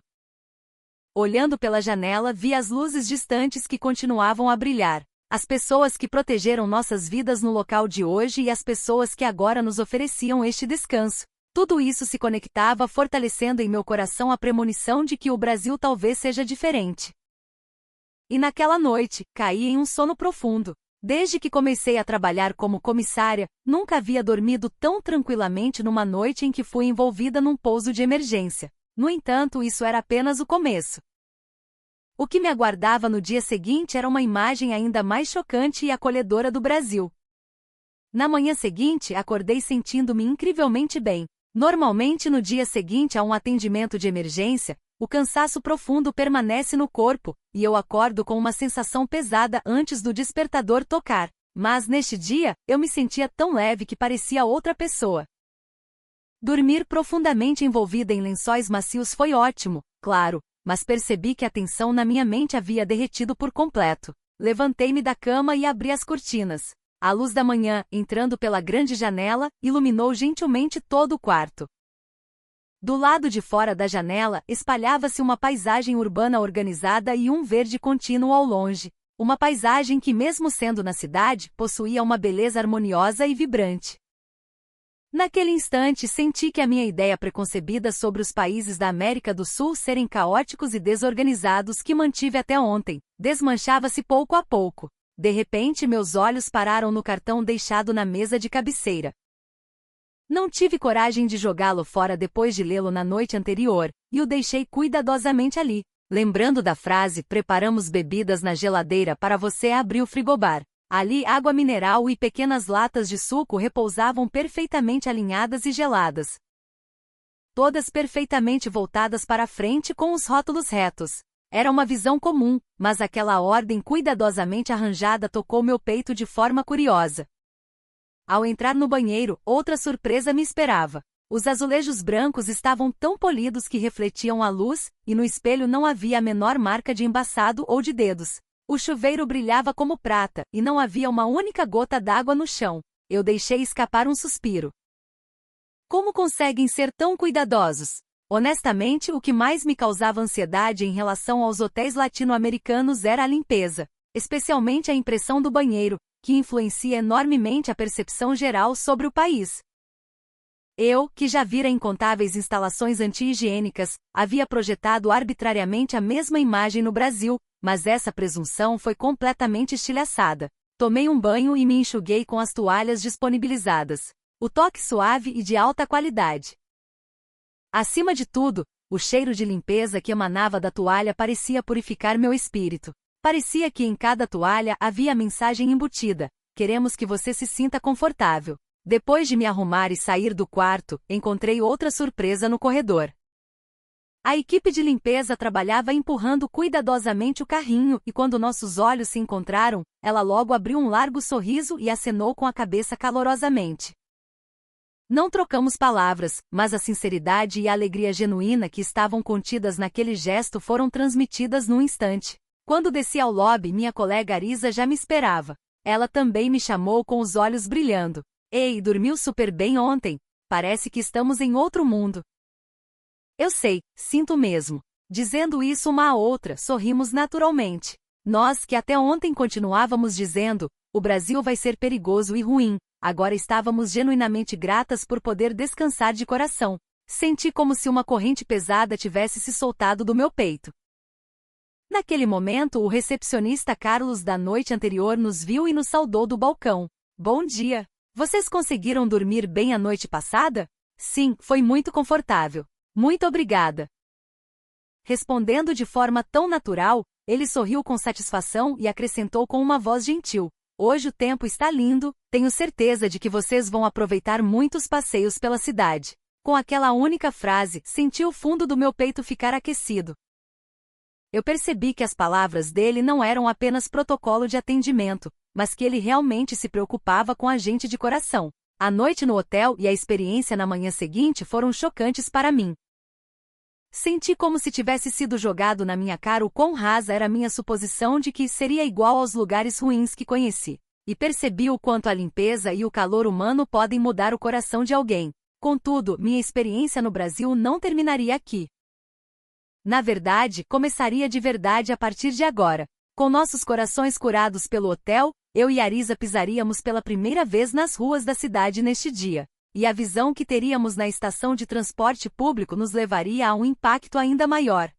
Olhando pela janela, vi as luzes distantes que continuavam a brilhar. As pessoas que protegeram nossas vidas no local de hoje e as pessoas que agora nos ofereciam este descanso. Tudo isso se conectava, fortalecendo em meu coração a premonição de que o Brasil talvez seja diferente. E naquela noite, caí em um sono profundo. Desde que comecei a trabalhar como comissária, nunca havia dormido tão tranquilamente numa noite em que fui envolvida num pouso de emergência. No entanto, isso era apenas o começo. O que me aguardava no dia seguinte era uma imagem ainda mais chocante e acolhedora do Brasil. Na manhã seguinte, acordei sentindo-me incrivelmente bem. Normalmente, no dia seguinte a um atendimento de emergência, o cansaço profundo permanece no corpo, e eu acordo com uma sensação pesada antes do despertador tocar. Mas neste dia, eu me sentia tão leve que parecia outra pessoa. Dormir profundamente envolvida em lençóis macios foi ótimo, claro, mas percebi que a tensão na minha mente havia derretido por completo. Levantei-me da cama e abri as cortinas. A luz da manhã, entrando pela grande janela, iluminou gentilmente todo o quarto. Do lado de fora da janela, espalhava-se uma paisagem urbana organizada e um verde contínuo ao longe. Uma paisagem que, mesmo sendo na cidade, possuía uma beleza harmoniosa e vibrante. Naquele instante, senti que a minha ideia preconcebida sobre os países da América do Sul serem caóticos e desorganizados que mantive até ontem, desmanchava-se pouco a pouco. De repente, meus olhos pararam no cartão deixado na mesa de cabeceira. Não tive coragem de jogá-lo fora depois de lê-lo na noite anterior, e o deixei cuidadosamente ali. Lembrando da frase: preparamos bebidas na geladeira para você abrir o frigobar. Ali, água mineral e pequenas latas de suco repousavam perfeitamente alinhadas e geladas. Todas perfeitamente voltadas para a frente com os rótulos retos. Era uma visão comum, mas aquela ordem cuidadosamente arranjada tocou meu peito de forma curiosa. Ao entrar no banheiro, outra surpresa me esperava. Os azulejos brancos estavam tão polidos que refletiam a luz, e no espelho não havia a menor marca de embaçado ou de dedos. O chuveiro brilhava como prata, e não havia uma única gota d'água no chão. Eu deixei escapar um suspiro. Como conseguem ser tão cuidadosos? Honestamente, o que mais me causava ansiedade em relação aos hotéis latino-americanos era a limpeza, especialmente a impressão do banheiro, que influencia enormemente a percepção geral sobre o país. Eu, que já vira incontáveis instalações anti-higiênicas, havia projetado arbitrariamente a mesma imagem no Brasil, mas essa presunção foi completamente estilhaçada. Tomei um banho e me enxuguei com as toalhas disponibilizadas. O toque suave e de alta qualidade. Acima de tudo, o cheiro de limpeza que emanava da toalha parecia purificar meu espírito. Parecia que em cada toalha havia a mensagem embutida: queremos que você se sinta confortável. Depois de me arrumar e sair do quarto, encontrei outra surpresa no corredor. A equipe de limpeza trabalhava empurrando cuidadosamente o carrinho e quando nossos olhos se encontraram, ela logo abriu um largo sorriso e acenou com a cabeça calorosamente. Não trocamos palavras, mas a sinceridade e a alegria genuína que estavam contidas naquele gesto foram transmitidas num instante. Quando desci ao lobby, minha colega Arisa já me esperava. Ela também me chamou com os olhos brilhando. Ei, dormiu super bem ontem? Parece que estamos em outro mundo. Eu sei, sinto mesmo. Dizendo isso uma à outra, sorrimos naturalmente. Nós que até ontem continuávamos dizendo, o Brasil vai ser perigoso e ruim. Agora estávamos genuinamente gratas por poder descansar de coração. Senti como se uma corrente pesada tivesse se soltado do meu peito. Naquele momento, o recepcionista Carlos da noite anterior nos viu e nos saudou do balcão. Bom dia! Vocês conseguiram dormir bem a noite passada? Sim, foi muito confortável. Muito obrigada. Respondendo de forma tão natural, ele sorriu com satisfação e acrescentou com uma voz gentil. Hoje o tempo está lindo, tenho certeza de que vocês vão aproveitar muitos passeios pela cidade. Com aquela única frase, senti o fundo do meu peito ficar aquecido. Eu percebi que as palavras dele não eram apenas protocolo de atendimento, mas que ele realmente se preocupava com a gente de coração. A noite no hotel e a experiência na manhã seguinte foram chocantes para mim. Senti como se tivesse sido jogado na minha cara o quão rasa era minha suposição de que seria igual aos lugares ruins que conheci. E percebi o quanto a limpeza e o calor humano podem mudar o coração de alguém. Contudo, minha experiência no Brasil não terminaria aqui. Na verdade, começaria de verdade a partir de agora. Com nossos corações curados pelo hotel, eu e Arisa pisaríamos pela primeira vez nas ruas da cidade neste dia. E a visão que teríamos na estação de transporte público nos levaria a um impacto ainda maior.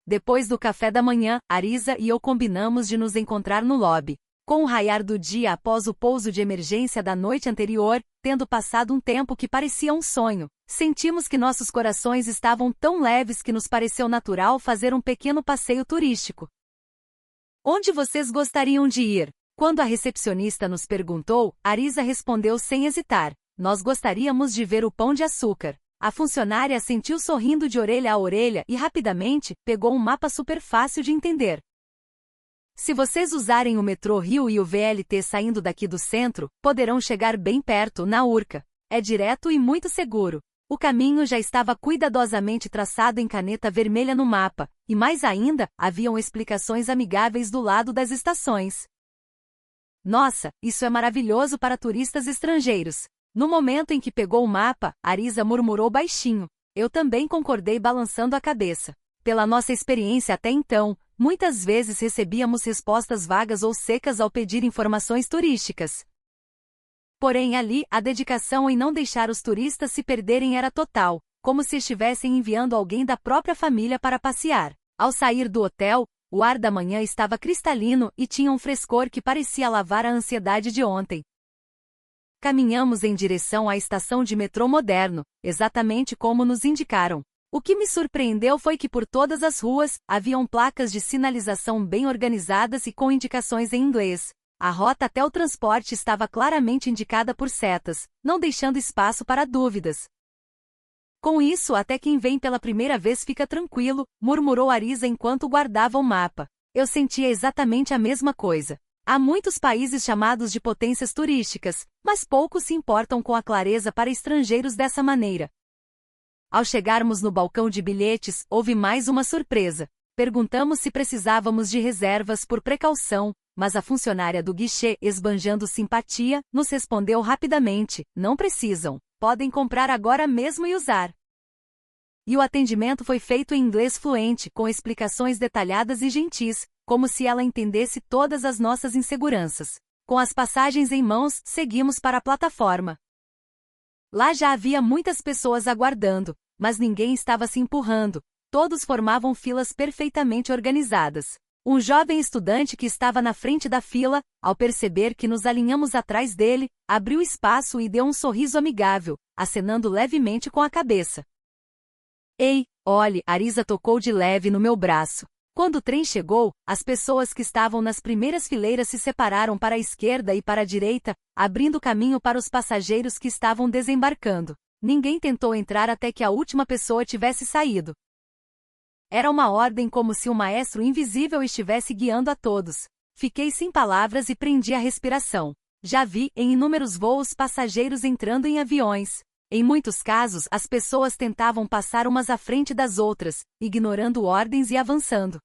Depois do café da manhã, Arisa e eu combinamos de nos encontrar no lobby. Com o raiar do dia após o pouso de emergência da noite anterior, tendo passado um tempo que parecia um sonho, sentimos que nossos corações estavam tão leves que nos pareceu natural fazer um pequeno passeio turístico. Onde vocês gostariam de ir? Quando a recepcionista nos perguntou, Arisa respondeu sem hesitar. Nós gostaríamos de ver o Pão de Açúcar. A funcionária assentiu sorrindo de orelha a orelha e rapidamente pegou um mapa super fácil de entender. Se vocês usarem o metrô Rio e o VLT saindo daqui do centro, poderão chegar bem perto, na Urca. É direto e muito seguro. O caminho já estava cuidadosamente traçado em caneta vermelha no mapa, e mais ainda, haviam explicações amigáveis do lado das estações. Nossa, isso é maravilhoso para turistas estrangeiros. No momento em que pegou o mapa, Arisa murmurou baixinho. Eu também concordei balançando a cabeça. Pela nossa experiência até então, muitas vezes recebíamos respostas vagas ou secas ao pedir informações turísticas. Porém ali, a dedicação em não deixar os turistas se perderem era total, como se estivessem enviando alguém da própria família para passear. Ao sair do hotel, o ar da manhã estava cristalino e tinha um frescor que parecia lavar a ansiedade de ontem. Caminhamos em direção à estação de metrô moderno, exatamente como nos indicaram. O que me surpreendeu foi que por todas as ruas, haviam placas de sinalização bem organizadas e com indicações em inglês. A rota até o transporte estava claramente indicada por setas, não deixando espaço para dúvidas. Com isso, até quem vem pela primeira vez fica tranquilo, murmurou Arisa enquanto guardava o mapa. Eu sentia exatamente a mesma coisa. Há muitos países chamados de potências turísticas, mas poucos se importam com a clareza para estrangeiros dessa maneira. Ao chegarmos no balcão de bilhetes, houve mais uma surpresa. Perguntamos se precisávamos de reservas por precaução, mas a funcionária do guichê, esbanjando simpatia, nos respondeu rapidamente: não precisam, podem comprar agora mesmo e usar. E o atendimento foi feito em inglês fluente, com explicações detalhadas e gentis, como se ela entendesse todas as nossas inseguranças. Com as passagens em mãos, seguimos para a plataforma. Lá já havia muitas pessoas aguardando, mas ninguém estava se empurrando, todos formavam filas perfeitamente organizadas. Um jovem estudante que estava na frente da fila, ao perceber que nos alinhamos atrás dele, abriu espaço e deu um sorriso amigável, acenando levemente com a cabeça. Ei, olhe, Arisa tocou de leve no meu braço. Quando o trem chegou, as pessoas que estavam nas primeiras fileiras se separaram para a esquerda e para a direita, abrindo caminho para os passageiros que estavam desembarcando. Ninguém tentou entrar até que a última pessoa tivesse saído. Era uma ordem como se um maestro invisível estivesse guiando a todos. Fiquei sem palavras e prendi a respiração. Já vi, em inúmeros voos, passageiros entrando em aviões. Em muitos casos, as pessoas tentavam passar umas à frente das outras, ignorando ordens e avançando.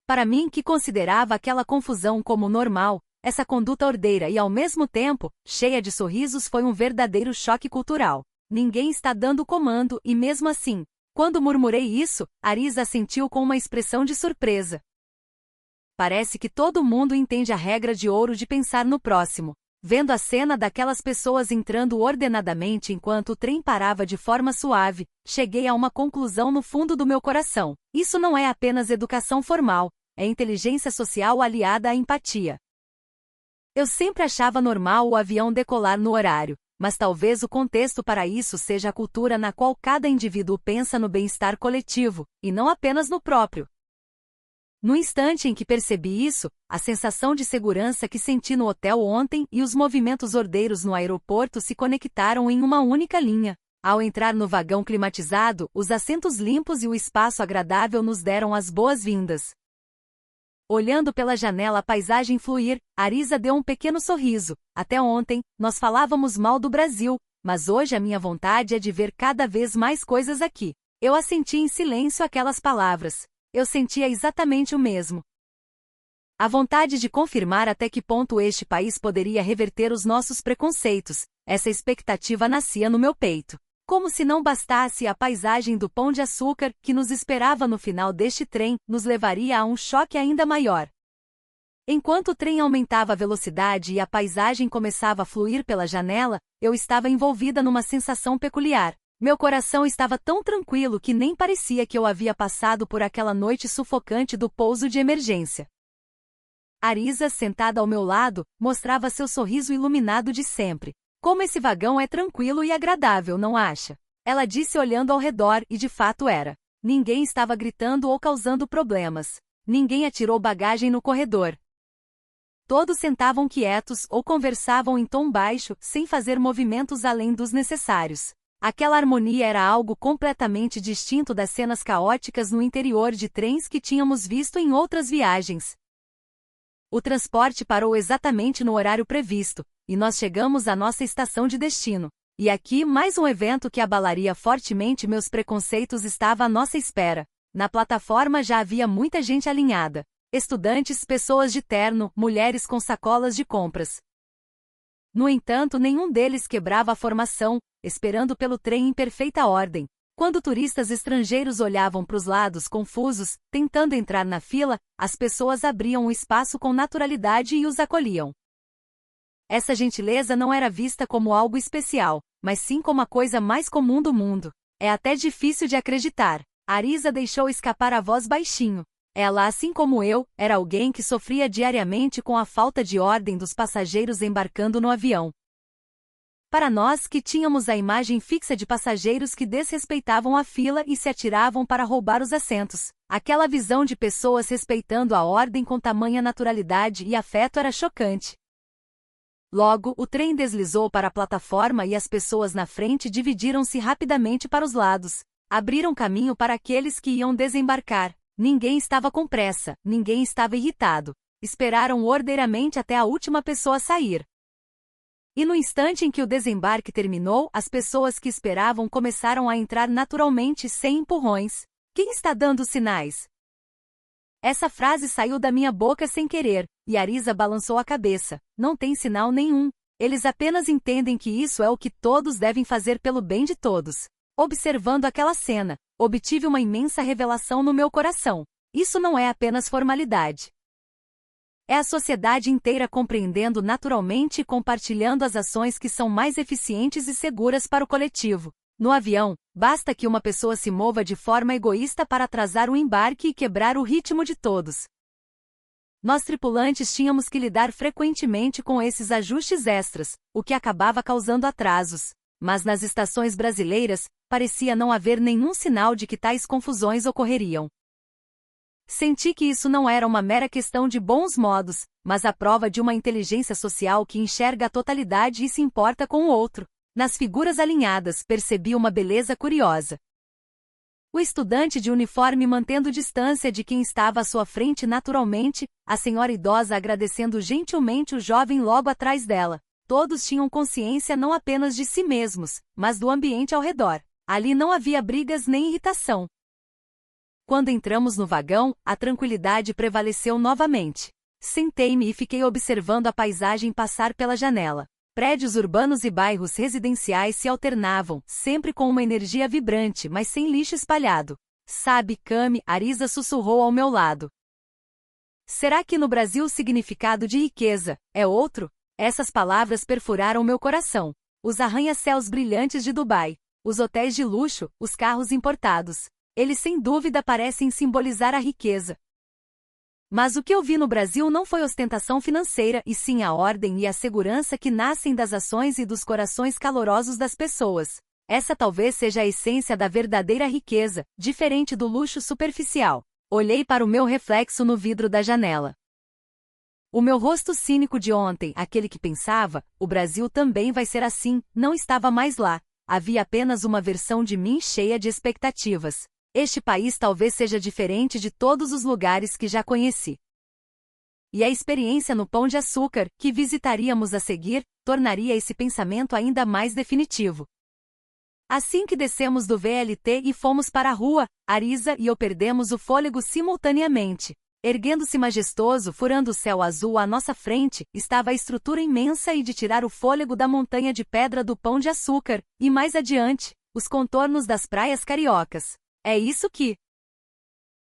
Para mim, que considerava aquela confusão como normal, essa conduta ordeira e ao mesmo tempo, cheia de sorrisos foi um verdadeiro choque cultural. Ninguém está dando comando e mesmo assim, quando murmurei isso, Arisa assentiu com uma expressão de surpresa. Parece que todo mundo entende a regra de ouro de pensar no próximo. Vendo a cena daquelas pessoas entrando ordenadamente enquanto o trem parava de forma suave, cheguei a uma conclusão no fundo do meu coração. Isso não é apenas educação formal, é inteligência social aliada à empatia. Eu sempre achava normal o avião decolar no horário, mas talvez o contexto para isso seja a cultura na qual cada indivíduo pensa no bem-estar coletivo, e não apenas no próprio. No instante em que percebi isso, a sensação de segurança que senti no hotel ontem e os movimentos ordeiros no aeroporto se conectaram em uma única linha. Ao entrar no vagão climatizado, os assentos limpos e o espaço agradável nos deram as boas-vindas. Olhando pela janela a paisagem fluir, Arisa deu um pequeno sorriso. Até ontem, nós falávamos mal do Brasil, mas hoje a minha vontade é de ver cada vez mais coisas aqui. Eu assenti em silêncio aquelas palavras. Eu sentia exatamente o mesmo. A vontade de confirmar até que ponto este país poderia reverter os nossos preconceitos, essa expectativa nascia no meu peito. Como se não bastasse a paisagem do Pão de Açúcar, que nos esperava no final deste trem, nos levaria a um choque ainda maior. Enquanto o trem aumentava a velocidade e a paisagem começava a fluir pela janela, eu estava envolvida numa sensação peculiar. Meu coração estava tão tranquilo que nem parecia que eu havia passado por aquela noite sufocante do pouso de emergência. Arisa, sentada ao meu lado, mostrava seu sorriso iluminado de sempre. Como esse vagão é tranquilo e agradável, não acha? Ela disse olhando ao redor e de fato era. Ninguém estava gritando ou causando problemas. Ninguém atirou bagagem no corredor. Todos sentavam quietos ou conversavam em tom baixo, sem fazer movimentos além dos necessários. Aquela harmonia era algo completamente distinto das cenas caóticas no interior de trens que tínhamos visto em outras viagens. O transporte parou exatamente no horário previsto, e nós chegamos à nossa estação de destino. E aqui mais um evento que abalaria fortemente meus preconceitos estava à nossa espera. Na plataforma já havia muita gente alinhada. Estudantes, pessoas de terno, mulheres com sacolas de compras. No entanto, nenhum deles quebrava a formação, esperando pelo trem em perfeita ordem. Quando turistas estrangeiros olhavam para os lados confusos, tentando entrar na fila, as pessoas abriam o espaço com naturalidade e os acolhiam. Essa gentileza não era vista como algo especial, mas sim como a coisa mais comum do mundo. É até difícil de acreditar. Arisa deixou escapar a voz baixinho. Ela, assim como eu, era alguém que sofria diariamente com a falta de ordem dos passageiros embarcando no avião. Para nós que tínhamos a imagem fixa de passageiros que desrespeitavam a fila e se atiravam para roubar os assentos, aquela visão de pessoas respeitando a ordem com tamanha naturalidade e afeto era chocante. Logo, o trem deslizou para a plataforma e as pessoas na frente dividiram-se rapidamente para os lados. Abriram caminho para aqueles que iam desembarcar. Ninguém estava com pressa, ninguém estava irritado. Esperaram ordeiramente até a última pessoa sair. E no instante em que o desembarque terminou, as pessoas que esperavam começaram a entrar naturalmente sem empurrões. Quem está dando sinais? Essa frase saiu da minha boca sem querer, e Arisa balançou a cabeça. Não tem sinal nenhum. Eles apenas entendem que isso é o que todos devem fazer pelo bem de todos. Observando aquela cena, obtive uma imensa revelação no meu coração. Isso não é apenas formalidade. É a sociedade inteira compreendendo naturalmente e compartilhando as ações que são mais eficientes e seguras para o coletivo. No avião, basta que uma pessoa se mova de forma egoísta para atrasar o embarque e quebrar o ritmo de todos. Nós tripulantes tínhamos que lidar frequentemente com esses ajustes extras, o que acabava causando atrasos. Mas nas estações brasileiras, parecia não haver nenhum sinal de que tais confusões ocorreriam. Senti que isso não era uma mera questão de bons modos, mas a prova de uma inteligência social que enxerga a totalidade e se importa com o outro. Nas figuras alinhadas, percebi uma beleza curiosa. O estudante de uniforme mantendo distância de quem estava à sua frente naturalmente, a senhora idosa agradecendo gentilmente o jovem logo atrás dela. Todos tinham consciência não apenas de si mesmos, mas do ambiente ao redor. Ali não havia brigas nem irritação. Quando entramos no vagão, a tranquilidade prevaleceu novamente. Sentei-me e fiquei observando a paisagem passar pela janela. Prédios urbanos e bairros residenciais se alternavam, sempre com uma energia vibrante, mas sem lixo espalhado. Sabe, Cami, Arisa sussurrou ao meu lado. Será que no Brasil o significado de riqueza é outro? Essas palavras perfuraram meu coração. Os arranha-céus brilhantes de Dubai, os hotéis de luxo, os carros importados. Eles sem dúvida parecem simbolizar a riqueza. Mas o que eu vi no Brasil não foi ostentação financeira, e sim a ordem e a segurança que nascem das ações e dos corações calorosos das pessoas. Essa talvez seja a essência da verdadeira riqueza, diferente do luxo superficial. Olhei para o meu reflexo no vidro da janela. O meu rosto cínico de ontem, aquele que pensava, o Brasil também vai ser assim, não estava mais lá. Havia apenas uma versão de mim cheia de expectativas. Este país talvez seja diferente de todos os lugares que já conheci. E a experiência no Pão de Açúcar, que visitaríamos a seguir, tornaria esse pensamento ainda mais definitivo. Assim que descemos do VLT e fomos para a rua, Arisa e eu perdemos o fôlego simultaneamente. Erguendo-se majestoso, furando o céu azul à nossa frente, estava a estrutura imensa e de tirar o fôlego da montanha de pedra do Pão de Açúcar, e mais adiante, os contornos das praias cariocas. É isso que...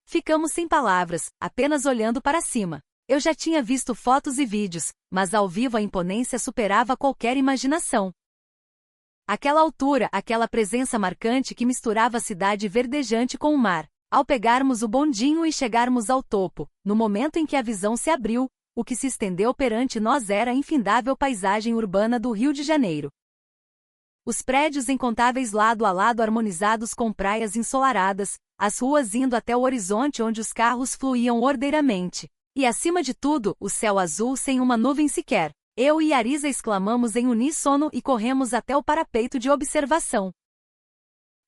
Ficamos sem palavras, apenas olhando para cima. Eu já tinha visto fotos e vídeos, mas ao vivo a imponência superava qualquer imaginação. Aquela altura, aquela presença marcante que misturava a cidade verdejante com o mar. Ao pegarmos o bondinho e chegarmos ao topo, no momento em que a visão se abriu, o que se estendeu perante nós era a infindável paisagem urbana do Rio de Janeiro. Os prédios incontáveis lado a lado harmonizados com praias ensolaradas, as ruas indo até o horizonte onde os carros fluíam ordeiramente. E acima de tudo, o céu azul sem uma nuvem sequer. Eu e Arisa exclamamos em uníssono e corremos até o parapeito de observação.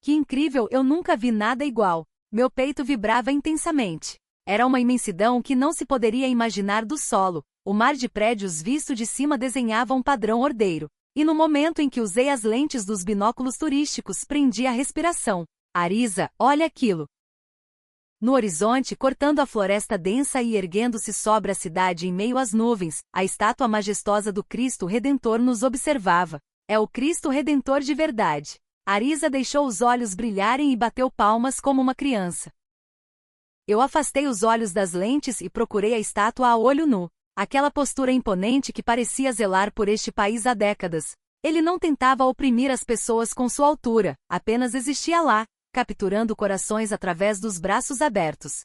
Que incrível, eu nunca vi nada igual. Meu peito vibrava intensamente. Era uma imensidão que não se poderia imaginar do solo. O mar de prédios visto de cima desenhava um padrão ordeiro. E no momento em que usei as lentes dos binóculos turísticos, prendi a respiração. Arisa, olha aquilo. No horizonte, cortando a floresta densa e erguendo-se sobre a cidade em meio às nuvens, a estátua majestosa do Cristo Redentor nos observava. É o Cristo Redentor de verdade. Arisa deixou os olhos brilharem e bateu palmas como uma criança. Eu afastei os olhos das lentes e procurei a estátua a olho nu. Aquela postura imponente que parecia zelar por este país há décadas. Ele não tentava oprimir as pessoas com sua altura, apenas existia lá, capturando corações através dos braços abertos.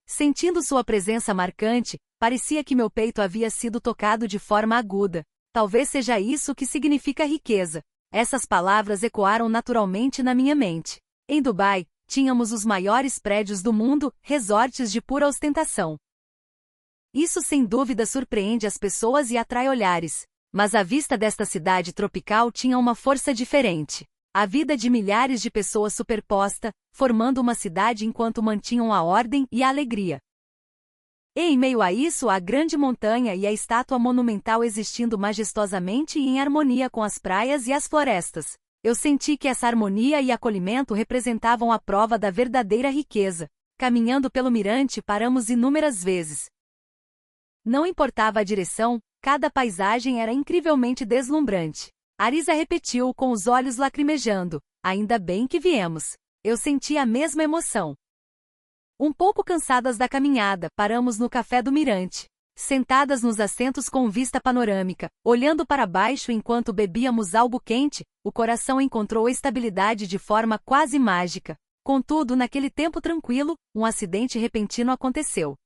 Sentindo sua presença marcante, parecia que meu peito havia sido tocado de forma aguda. Talvez seja isso que significa riqueza. Essas palavras ecoaram naturalmente na minha mente. Em Dubai, tínhamos os maiores prédios do mundo, resorts de pura ostentação. Isso sem dúvida surpreende as pessoas e atrai olhares. Mas a vista desta cidade tropical tinha uma força diferente. A vida de milhares de pessoas superposta, formando uma cidade enquanto mantinham a ordem e a alegria. E em meio a isso a grande montanha e a estátua monumental existindo majestosamente e em harmonia com as praias e as florestas. Eu senti que essa harmonia e acolhimento representavam a prova da verdadeira riqueza. Caminhando pelo mirante paramos inúmeras vezes. Não importava a direção, cada paisagem era incrivelmente deslumbrante. Arisa repetiu com os olhos lacrimejando, ainda bem que viemos. Eu senti a mesma emoção. Um pouco cansadas da caminhada, paramos no café do mirante. Sentadas nos assentos com vista panorâmica, olhando para baixo enquanto bebíamos algo quente, o coração encontrou estabilidade de forma quase mágica. Contudo, naquele tempo tranquilo, um acidente repentino aconteceu.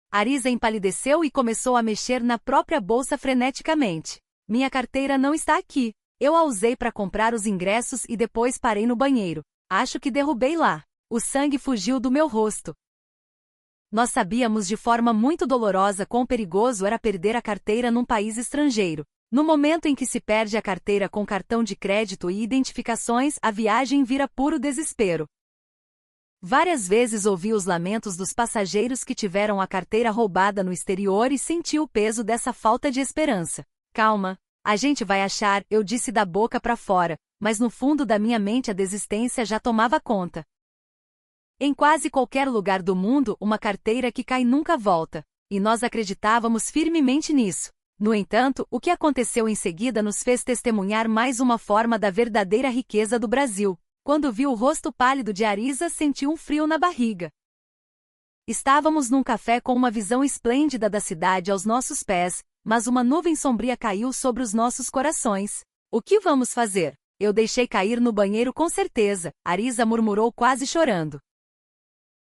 Arisa empalideceu e começou a mexer na própria bolsa freneticamente. Minha carteira não está aqui. Eu a usei para comprar os ingressos e depois parei no banheiro. Acho que derrubei lá. O sangue fugiu do meu rosto. Nós sabíamos de forma muito dolorosa quão perigoso era perder a carteira num país estrangeiro. No momento em que se perde a carteira com cartão de crédito e identificações, a viagem vira puro desespero. Várias vezes ouvi os lamentos dos passageiros que tiveram a carteira roubada no exterior e senti o peso dessa falta de esperança. Calma, a gente vai achar, eu disse da boca para fora, mas no fundo da minha mente a desistência já tomava conta. Em quase qualquer lugar do mundo, uma carteira que cai nunca volta, e nós acreditávamos firmemente nisso. No entanto, o que aconteceu em seguida nos fez testemunhar mais uma forma da verdadeira riqueza do Brasil. Quando vi o rosto pálido de Arisa, senti um frio na barriga. Estávamos num café com uma visão esplêndida da cidade aos nossos pés, mas uma nuvem sombria caiu sobre os nossos corações. O que vamos fazer? Eu deixei cair no banheiro com certeza, Arisa murmurou quase chorando.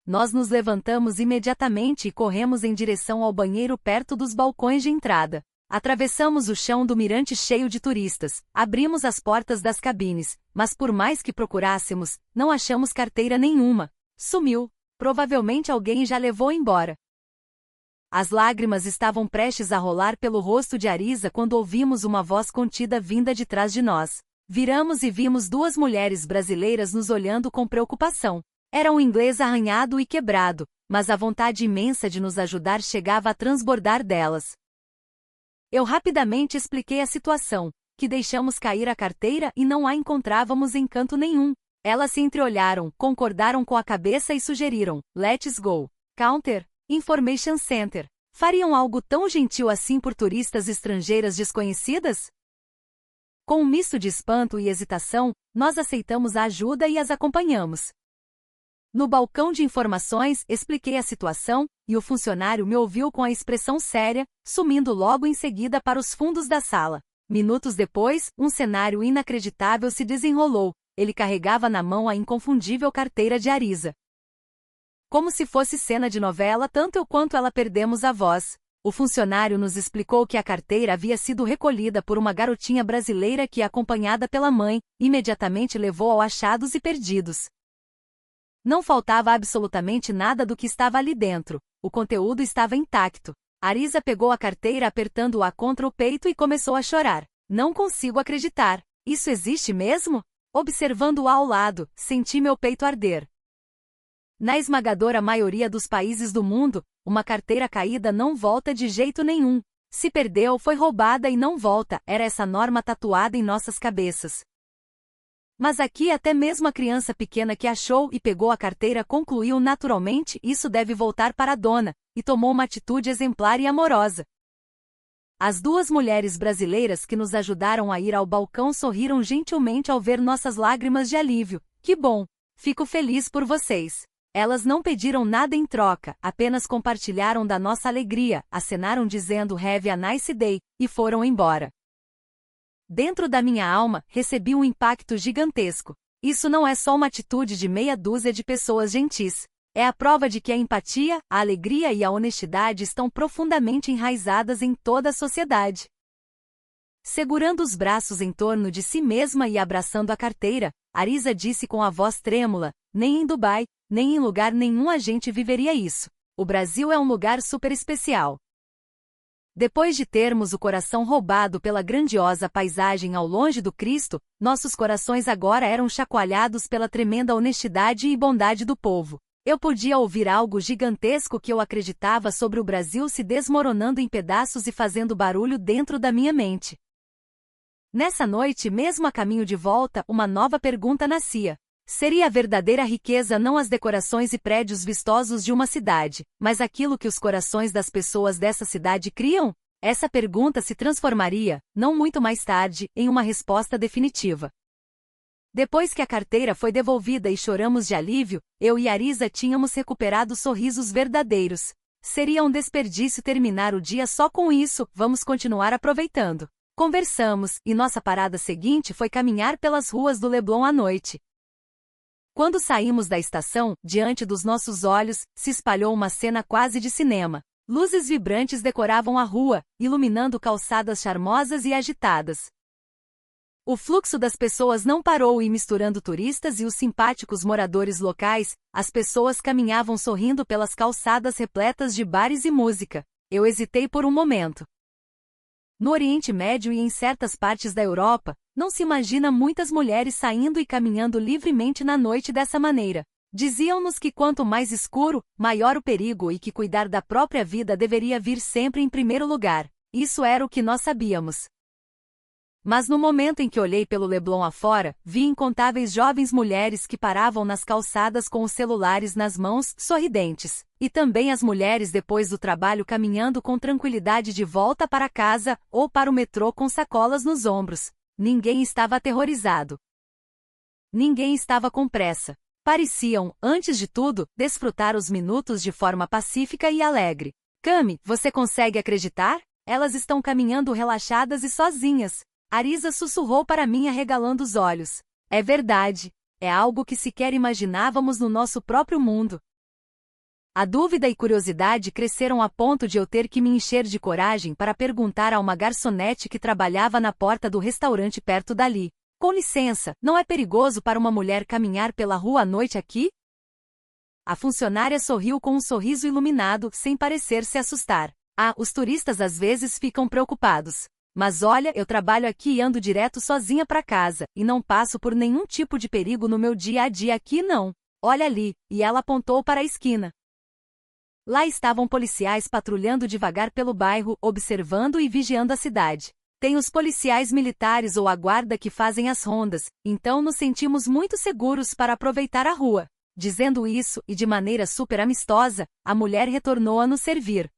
Nós nos levantamos imediatamente e corremos em direção ao banheiro perto dos balcões de entrada. Atravessamos o chão do mirante cheio de turistas, abrimos as portas das cabines, mas por mais que procurássemos, não achamos carteira nenhuma. Sumiu. Provavelmente alguém já levou embora. As lágrimas estavam prestes a rolar pelo rosto de Arisa quando ouvimos uma voz contida vinda de trás de nós. Viramos e vimos duas mulheres brasileiras nos olhando com preocupação. Era um inglês arranhado e quebrado, mas a vontade imensa de nos ajudar chegava a transbordar delas. Eu rapidamente expliquei a situação, que deixamos cair a carteira e não a encontrávamos em canto nenhum. Elas se entreolharam, concordaram com a cabeça e sugeriram, let's go. Counter, Information Center. Fariam algo tão gentil assim por turistas estrangeiras desconhecidas? Com um misto de espanto e hesitação, nós aceitamos a ajuda e as acompanhamos. No balcão de informações, expliquei a situação, e o funcionário me ouviu com a expressão séria, sumindo logo em seguida para os fundos da sala. Minutos depois, um cenário inacreditável se desenrolou. Ele carregava na mão a inconfundível carteira de Arisa. Como se fosse cena de novela, tanto eu quanto ela perdemos a voz. O funcionário nos explicou que a carteira havia sido recolhida por uma garotinha brasileira que, acompanhada pela mãe, imediatamente levou ao achados e perdidos. Não faltava absolutamente nada do que estava ali dentro. O conteúdo estava intacto. Arisa pegou a carteira apertando-a contra o peito e começou a chorar. Não consigo acreditar. Isso existe mesmo? Observando-a ao lado, senti meu peito arder. Na esmagadora maioria dos países do mundo, uma carteira caída não volta de jeito nenhum. Se perdeu, foi roubada e não volta, era essa norma tatuada em nossas cabeças. Mas aqui até mesmo a criança pequena que achou e pegou a carteira concluiu naturalmente isso deve voltar para a dona, e tomou uma atitude exemplar e amorosa. As duas mulheres brasileiras que nos ajudaram a ir ao balcão sorriram gentilmente ao ver nossas lágrimas de alívio. Que bom! Fico feliz por vocês. Elas não pediram nada em troca, apenas compartilharam da nossa alegria, acenaram dizendo Have a nice day, e foram embora. Dentro da minha alma, recebi um impacto gigantesco. Isso não é só uma atitude de meia dúzia de pessoas gentis. É a prova de que a empatia, a alegria e a honestidade estão profundamente enraizadas em toda a sociedade. Segurando os braços em torno de si mesma e abraçando a carteira, Arisa disse com a voz trêmula, nem em Dubai, nem em lugar nenhum a gente viveria isso. O Brasil é um lugar super especial. Depois de termos o coração roubado pela grandiosa paisagem ao longe do Cristo, nossos corações agora eram chacoalhados pela tremenda honestidade e bondade do povo. Eu podia ouvir algo gigantesco que eu acreditava sobre o Brasil se desmoronando em pedaços e fazendo barulho dentro da minha mente. Nessa noite, mesmo a caminho de volta, uma nova pergunta nascia. Seria a verdadeira riqueza não as decorações e prédios vistosos de uma cidade, mas aquilo que os corações das pessoas dessa cidade criam? Essa pergunta se transformaria, não muito mais tarde, em uma resposta definitiva. Depois que a carteira foi devolvida e choramos de alívio, eu e Arisa tínhamos recuperado sorrisos verdadeiros. Seria um desperdício terminar o dia só com isso, vamos continuar aproveitando. Conversamos, e nossa parada seguinte foi caminhar pelas ruas do Leblon à noite. Quando saímos da estação, diante dos nossos olhos, se espalhou uma cena quase de cinema. Luzes vibrantes decoravam a rua, iluminando calçadas charmosas e agitadas. O fluxo das pessoas não parou e misturando turistas e os simpáticos moradores locais, as pessoas caminhavam sorrindo pelas calçadas repletas de bares e música. Eu hesitei por um momento. No Oriente Médio e em certas partes da Europa, não se imagina muitas mulheres saindo e caminhando livremente na noite dessa maneira. Diziam-nos que quanto mais escuro, maior o perigo e que cuidar da própria vida deveria vir sempre em primeiro lugar. Isso era o que nós sabíamos. Mas no momento em que olhei pelo Leblon afora, vi incontáveis jovens mulheres que paravam nas calçadas com os celulares nas mãos, sorridentes. E também as mulheres depois do trabalho caminhando com tranquilidade de volta para casa, ou para o metrô com sacolas nos ombros. Ninguém estava aterrorizado. Ninguém estava com pressa. Pareciam, antes de tudo, desfrutar os minutos de forma pacífica e alegre. Cami, você consegue acreditar? Elas estão caminhando relaxadas e sozinhas. Arisa sussurrou para mim arregalando os olhos. É verdade. É algo que sequer imaginávamos no nosso próprio mundo. A dúvida e curiosidade cresceram a ponto de eu ter que me encher de coragem para perguntar a uma garçonete que trabalhava na porta do restaurante perto dali. Com licença, não é perigoso para uma mulher caminhar pela rua à noite aqui? A funcionária sorriu com um sorriso iluminado, sem parecer se assustar. Ah, os turistas às vezes ficam preocupados. Mas olha, eu trabalho aqui e ando direto sozinha para casa, e não passo por nenhum tipo de perigo no meu dia a dia aqui não. Olha ali, e ela apontou para a esquina. Lá estavam policiais patrulhando devagar pelo bairro, observando e vigiando a cidade. Tem os policiais militares ou a guarda que fazem as rondas, então nos sentimos muito seguros para aproveitar a rua. Dizendo isso, e de maneira super amistosa, a mulher retornou a nos servir.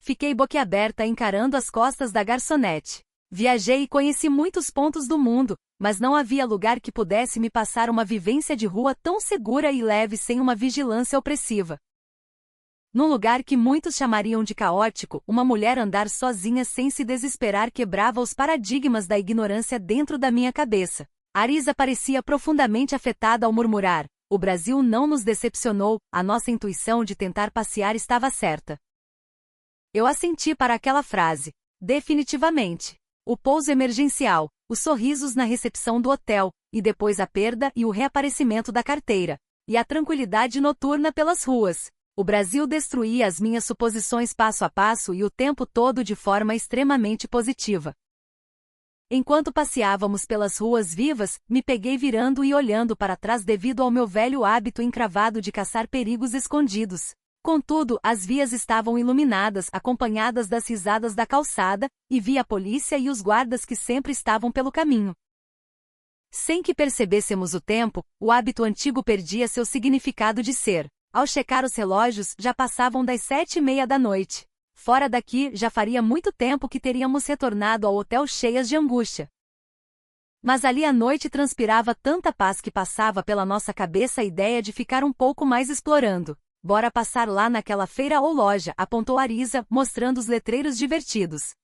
Fiquei boquiaberta encarando as costas da garçonete. Viajei e conheci muitos pontos do mundo, mas não havia lugar que pudesse me passar uma vivência de rua tão segura e leve sem uma vigilância opressiva. Num lugar que muitos chamariam de caótico, uma mulher andar sozinha sem se desesperar quebrava os paradigmas da ignorância dentro da minha cabeça. Arisa parecia profundamente afetada ao murmurar: o Brasil não nos decepcionou, a nossa intuição de tentar passear estava certa. Eu assenti para aquela frase. Definitivamente. O pouso emergencial, os sorrisos na recepção do hotel, e depois a perda e o reaparecimento da carteira. E a tranquilidade noturna pelas ruas. O Brasil destruía as minhas suposições passo a passo e o tempo todo de forma extremamente positiva. Enquanto passeávamos pelas ruas vivas, me peguei virando e olhando para trás devido ao meu velho hábito encravado de caçar perigos escondidos. Contudo, as vias estavam iluminadas, acompanhadas das risadas da calçada, e vi a polícia e os guardas que sempre estavam pelo caminho. Sem que percebêssemos o tempo, o hábito antigo perdia seu significado de ser. Ao checar os relógios, já passavam das 7:30 da noite. Fora daqui, já faria muito tempo que teríamos retornado ao hotel cheias de angústia. Mas ali à noite transpirava tanta paz que passava pela nossa cabeça a ideia de ficar um pouco mais explorando. Bora passar lá naquela feira ou loja, apontou Arisa, mostrando os letreiros divertidos.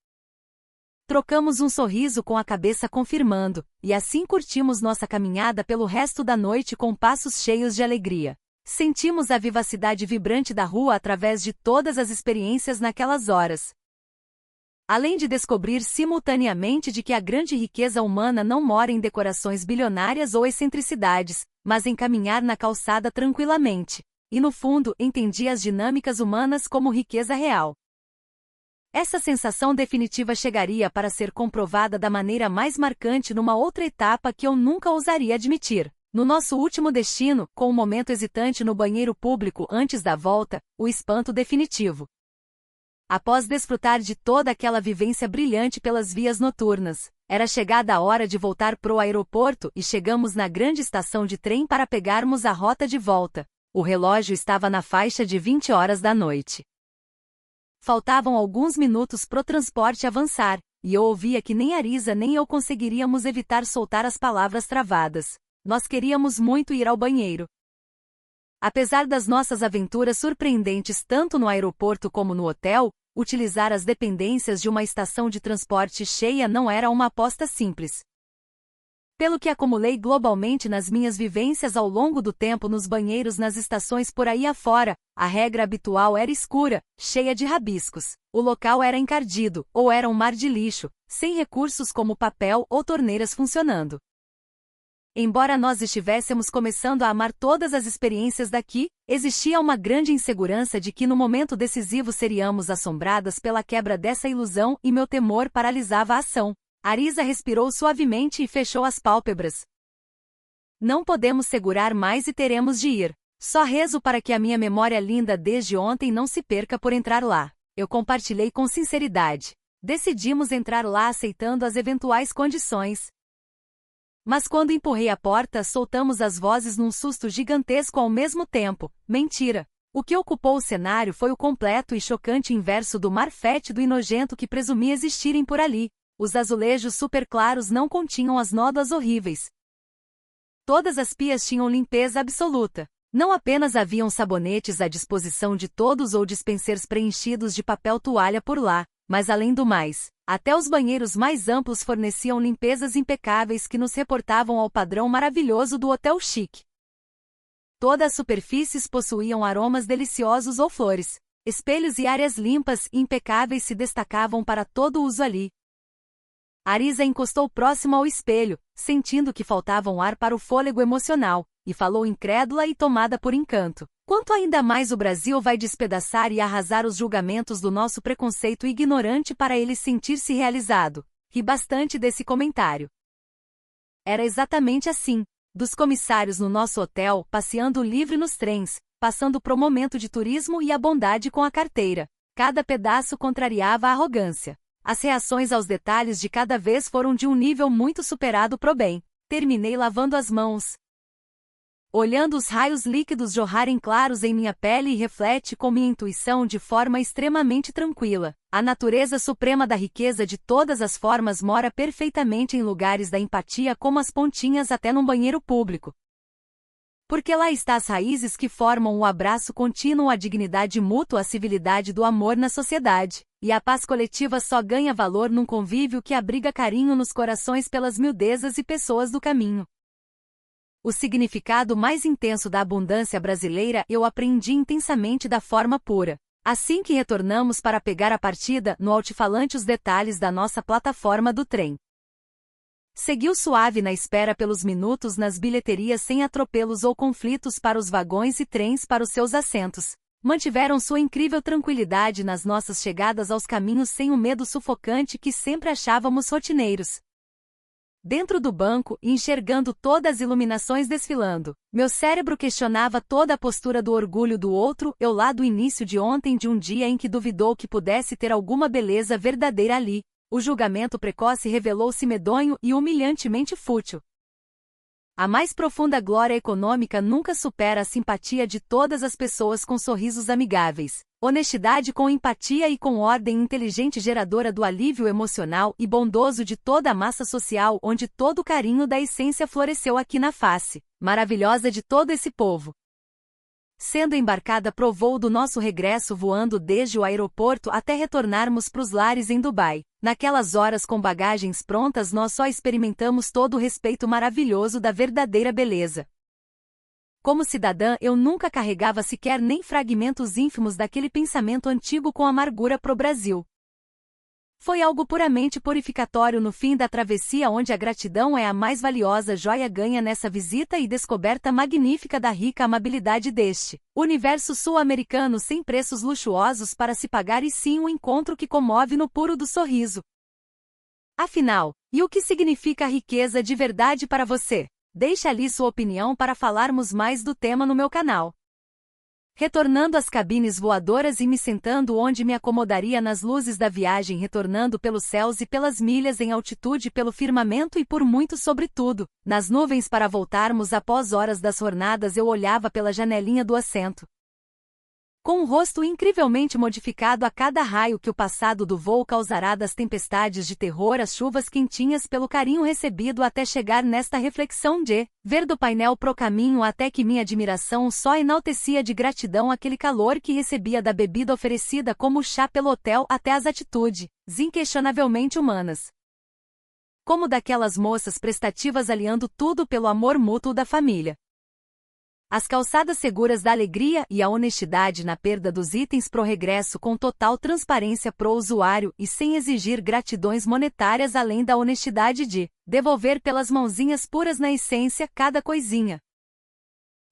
Trocamos um sorriso com a cabeça confirmando, e assim curtimos nossa caminhada pelo resto da noite com passos cheios de alegria. Sentimos a vivacidade vibrante da rua através de todas as experiências naquelas horas. Além de descobrir simultaneamente de que a grande riqueza humana não mora em decorações bilionárias ou excentricidades, mas em caminhar na calçada tranquilamente. E no fundo, entendi as dinâmicas humanas como riqueza real. Essa sensação definitiva chegaria para ser comprovada da maneira mais marcante numa outra etapa que eu nunca ousaria admitir. No nosso último destino, com um momento hesitante no banheiro público antes da volta, o espanto definitivo. Após desfrutar de toda aquela vivência brilhante pelas vias noturnas, era chegada a hora de voltar pro aeroporto e chegamos na grande estação de trem para pegarmos a rota de volta. O relógio estava na faixa de 20 horas da noite. Faltavam alguns minutos pro transporte avançar, e eu ouvia que nem Arisa nem eu conseguiríamos evitar soltar as palavras travadas. Nós queríamos muito ir ao banheiro. Apesar das nossas aventuras surpreendentes tanto no aeroporto como no hotel, utilizar as dependências de uma estação de transporte cheia não era uma aposta simples. Pelo que acumulei globalmente nas minhas vivências ao longo do tempo nos banheiros nas estações por aí afora, a regra habitual era escura, cheia de rabiscos. O local era encardido, ou era um mar de lixo, sem recursos como papel ou torneiras funcionando. Embora nós estivéssemos começando a amar todas as experiências daqui, existia uma grande insegurança de que no momento decisivo seríamos assombradas pela quebra dessa ilusão e meu temor paralisava a ação. Arisa respirou suavemente e fechou as pálpebras. Não podemos segurar mais e teremos de ir. Só rezo para que a minha memória linda desde ontem não se perca por entrar lá. Eu compartilhei com sinceridade. Decidimos entrar lá aceitando as eventuais condições. Mas quando empurrei a porta, soltamos as vozes num susto gigantesco ao mesmo tempo. Mentira! O que ocupou o cenário foi o completo e chocante inverso do mar fétido e nojento que presumia existirem por ali. Os azulejos superclaros não continham as nódoas horríveis. Todas as pias tinham limpeza absoluta. Não apenas haviam sabonetes à disposição de todos ou dispensers preenchidos de papel toalha por lá, mas além do mais, até os banheiros mais amplos forneciam limpezas impecáveis que nos reportavam ao padrão maravilhoso do hotel chique. Todas as superfícies possuíam aromas deliciosos ou flores. Espelhos e áreas limpas e impecáveis se destacavam para todo uso ali. Arisa encostou próximo ao espelho, sentindo que faltava um ar para o fôlego emocional, e falou incrédula e tomada por encanto. Quanto ainda mais o Brasil vai despedaçar e arrasar os julgamentos do nosso preconceito ignorante para ele sentir-se realizado. Ri bastante desse comentário. Era exatamente assim. Dos comissários no nosso hotel, passeando livre nos trens, passando pro momento de turismo e a bondade com a carteira. Cada pedaço contrariava a arrogância. As reações aos detalhes de cada vez foram de um nível muito superado pro bem. Terminei lavando as mãos, olhando os raios líquidos jorrarem claros em minha pele e reflete com minha intuição de forma extremamente tranquila. A natureza suprema da riqueza de todas as formas mora perfeitamente em lugares da empatia como as pontinhas até num banheiro público. Porque lá está as raízes que formam o abraço contínuo, a dignidade mútua, a civilidade do amor na sociedade. E a paz coletiva só ganha valor num convívio que abriga carinho nos corações pelas miudezas e pessoas do caminho. O significado mais intenso da abundância brasileira eu aprendi intensamente da forma pura. Assim que retornamos para pegar a partida, no altifalante os detalhes da nossa plataforma do trem. Seguiu suave na espera pelos minutos nas bilheterias sem atropelos ou conflitos para os vagões e trens para os seus assentos. Mantiveram sua incrível tranquilidade nas nossas chegadas aos caminhos sem o medo sufocante que sempre achávamos rotineiros. Dentro do banco, enxergando todas as iluminações desfilando, meu cérebro questionava toda a postura do orgulho do outro, eu lá do início de ontem de um dia em que duvidou que pudesse ter alguma beleza verdadeira ali. O julgamento precoce revelou-se medonho e humilhantemente fútil. A mais profunda glória econômica nunca supera a simpatia de todas as pessoas com sorrisos amigáveis, honestidade com empatia e com ordem inteligente geradora do alívio emocional e bondoso de toda a massa social onde todo o carinho da essência floresceu aqui na face, maravilhosa de todo esse povo. Sendo embarcada pro voo do nosso regresso voando desde o aeroporto até retornarmos pros lares em Dubai. Naquelas horas com bagagens prontas nós só experimentamos todo o respeito maravilhoso da verdadeira beleza. Como cidadã eu nunca carregava sequer nem fragmentos ínfimos daquele pensamento antigo com amargura pro Brasil. Foi algo puramente purificatório no fim da travessia, onde a gratidão é a mais valiosa joia ganha nessa visita e descoberta magnífica da rica amabilidade deste universo sul-americano sem preços luxuosos para se pagar, e sim um encontro que comove no puro do sorriso. Afinal, e o que significa a riqueza de verdade para você? Deixe ali sua opinião para falarmos mais do tema no meu canal. Retornando às cabines voadoras e me sentando onde me acomodaria nas luzes da viagem, retornando pelos céus e pelas milhas em altitude, pelo firmamento e por muito sobretudo, nas nuvens para voltarmos após horas das jornadas, eu olhava pela janelinha do assento. Com um rosto incrivelmente modificado a cada raio que o passado do voo causará, das tempestades de terror às chuvas quentinhas, pelo carinho recebido, até chegar nesta reflexão de ver do painel pro caminho, até que minha admiração só enaltecia de gratidão aquele calor que recebia, da bebida oferecida como chá pelo hotel, até as atitudes inquestionavelmente humanas, como daquelas moças prestativas, aliando tudo pelo amor mútuo da família. As calçadas seguras da alegria e a honestidade na perda dos itens pro regresso, com total transparência pro usuário e sem exigir gratidões monetárias, além da honestidade de devolver pelas mãozinhas puras na essência cada coisinha.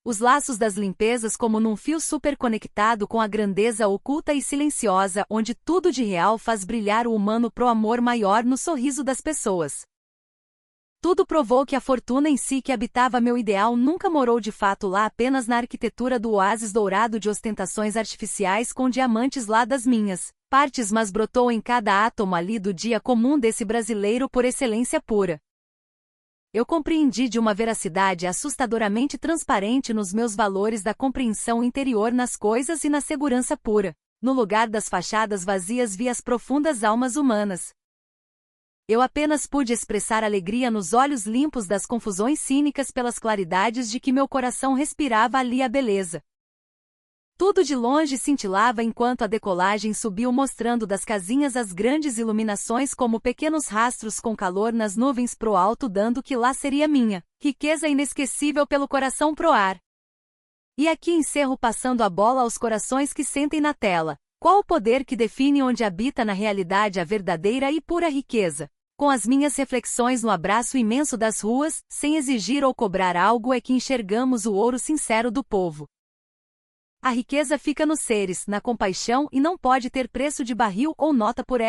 Os laços das limpezas como num fio super conectado com a grandeza oculta e silenciosa, onde tudo de real faz brilhar o humano pro amor maior no sorriso das pessoas. Tudo provou que a fortuna em si que habitava meu ideal nunca morou de fato lá, apenas na arquitetura do oásis dourado de ostentações artificiais com diamantes lá das minhas partes, mas brotou em cada átomo ali do dia comum desse brasileiro por excelência pura. Eu compreendi de uma veracidade assustadoramente transparente nos meus valores da compreensão interior nas coisas e na segurança pura. No lugar das fachadas vazias vi as profundas almas humanas. Eu apenas pude expressar alegria nos olhos limpos das confusões cínicas, pelas claridades de que meu coração respirava ali a beleza. Tudo de longe cintilava enquanto a decolagem subiu, mostrando das casinhas as grandes iluminações como pequenos rastros com calor nas nuvens pro alto, dando que lá seria minha riqueza inesquecível pelo coração pro ar. E aqui encerro passando a bola aos corações que sentem na tela. Qual o poder que define onde habita na realidade a verdadeira e pura riqueza? Com as minhas reflexões no abraço imenso das ruas, sem exigir ou cobrar algo, é que enxergamos o ouro sincero do povo. A riqueza fica nos seres, na compaixão, e não pode ter preço de barril ou nota por ela.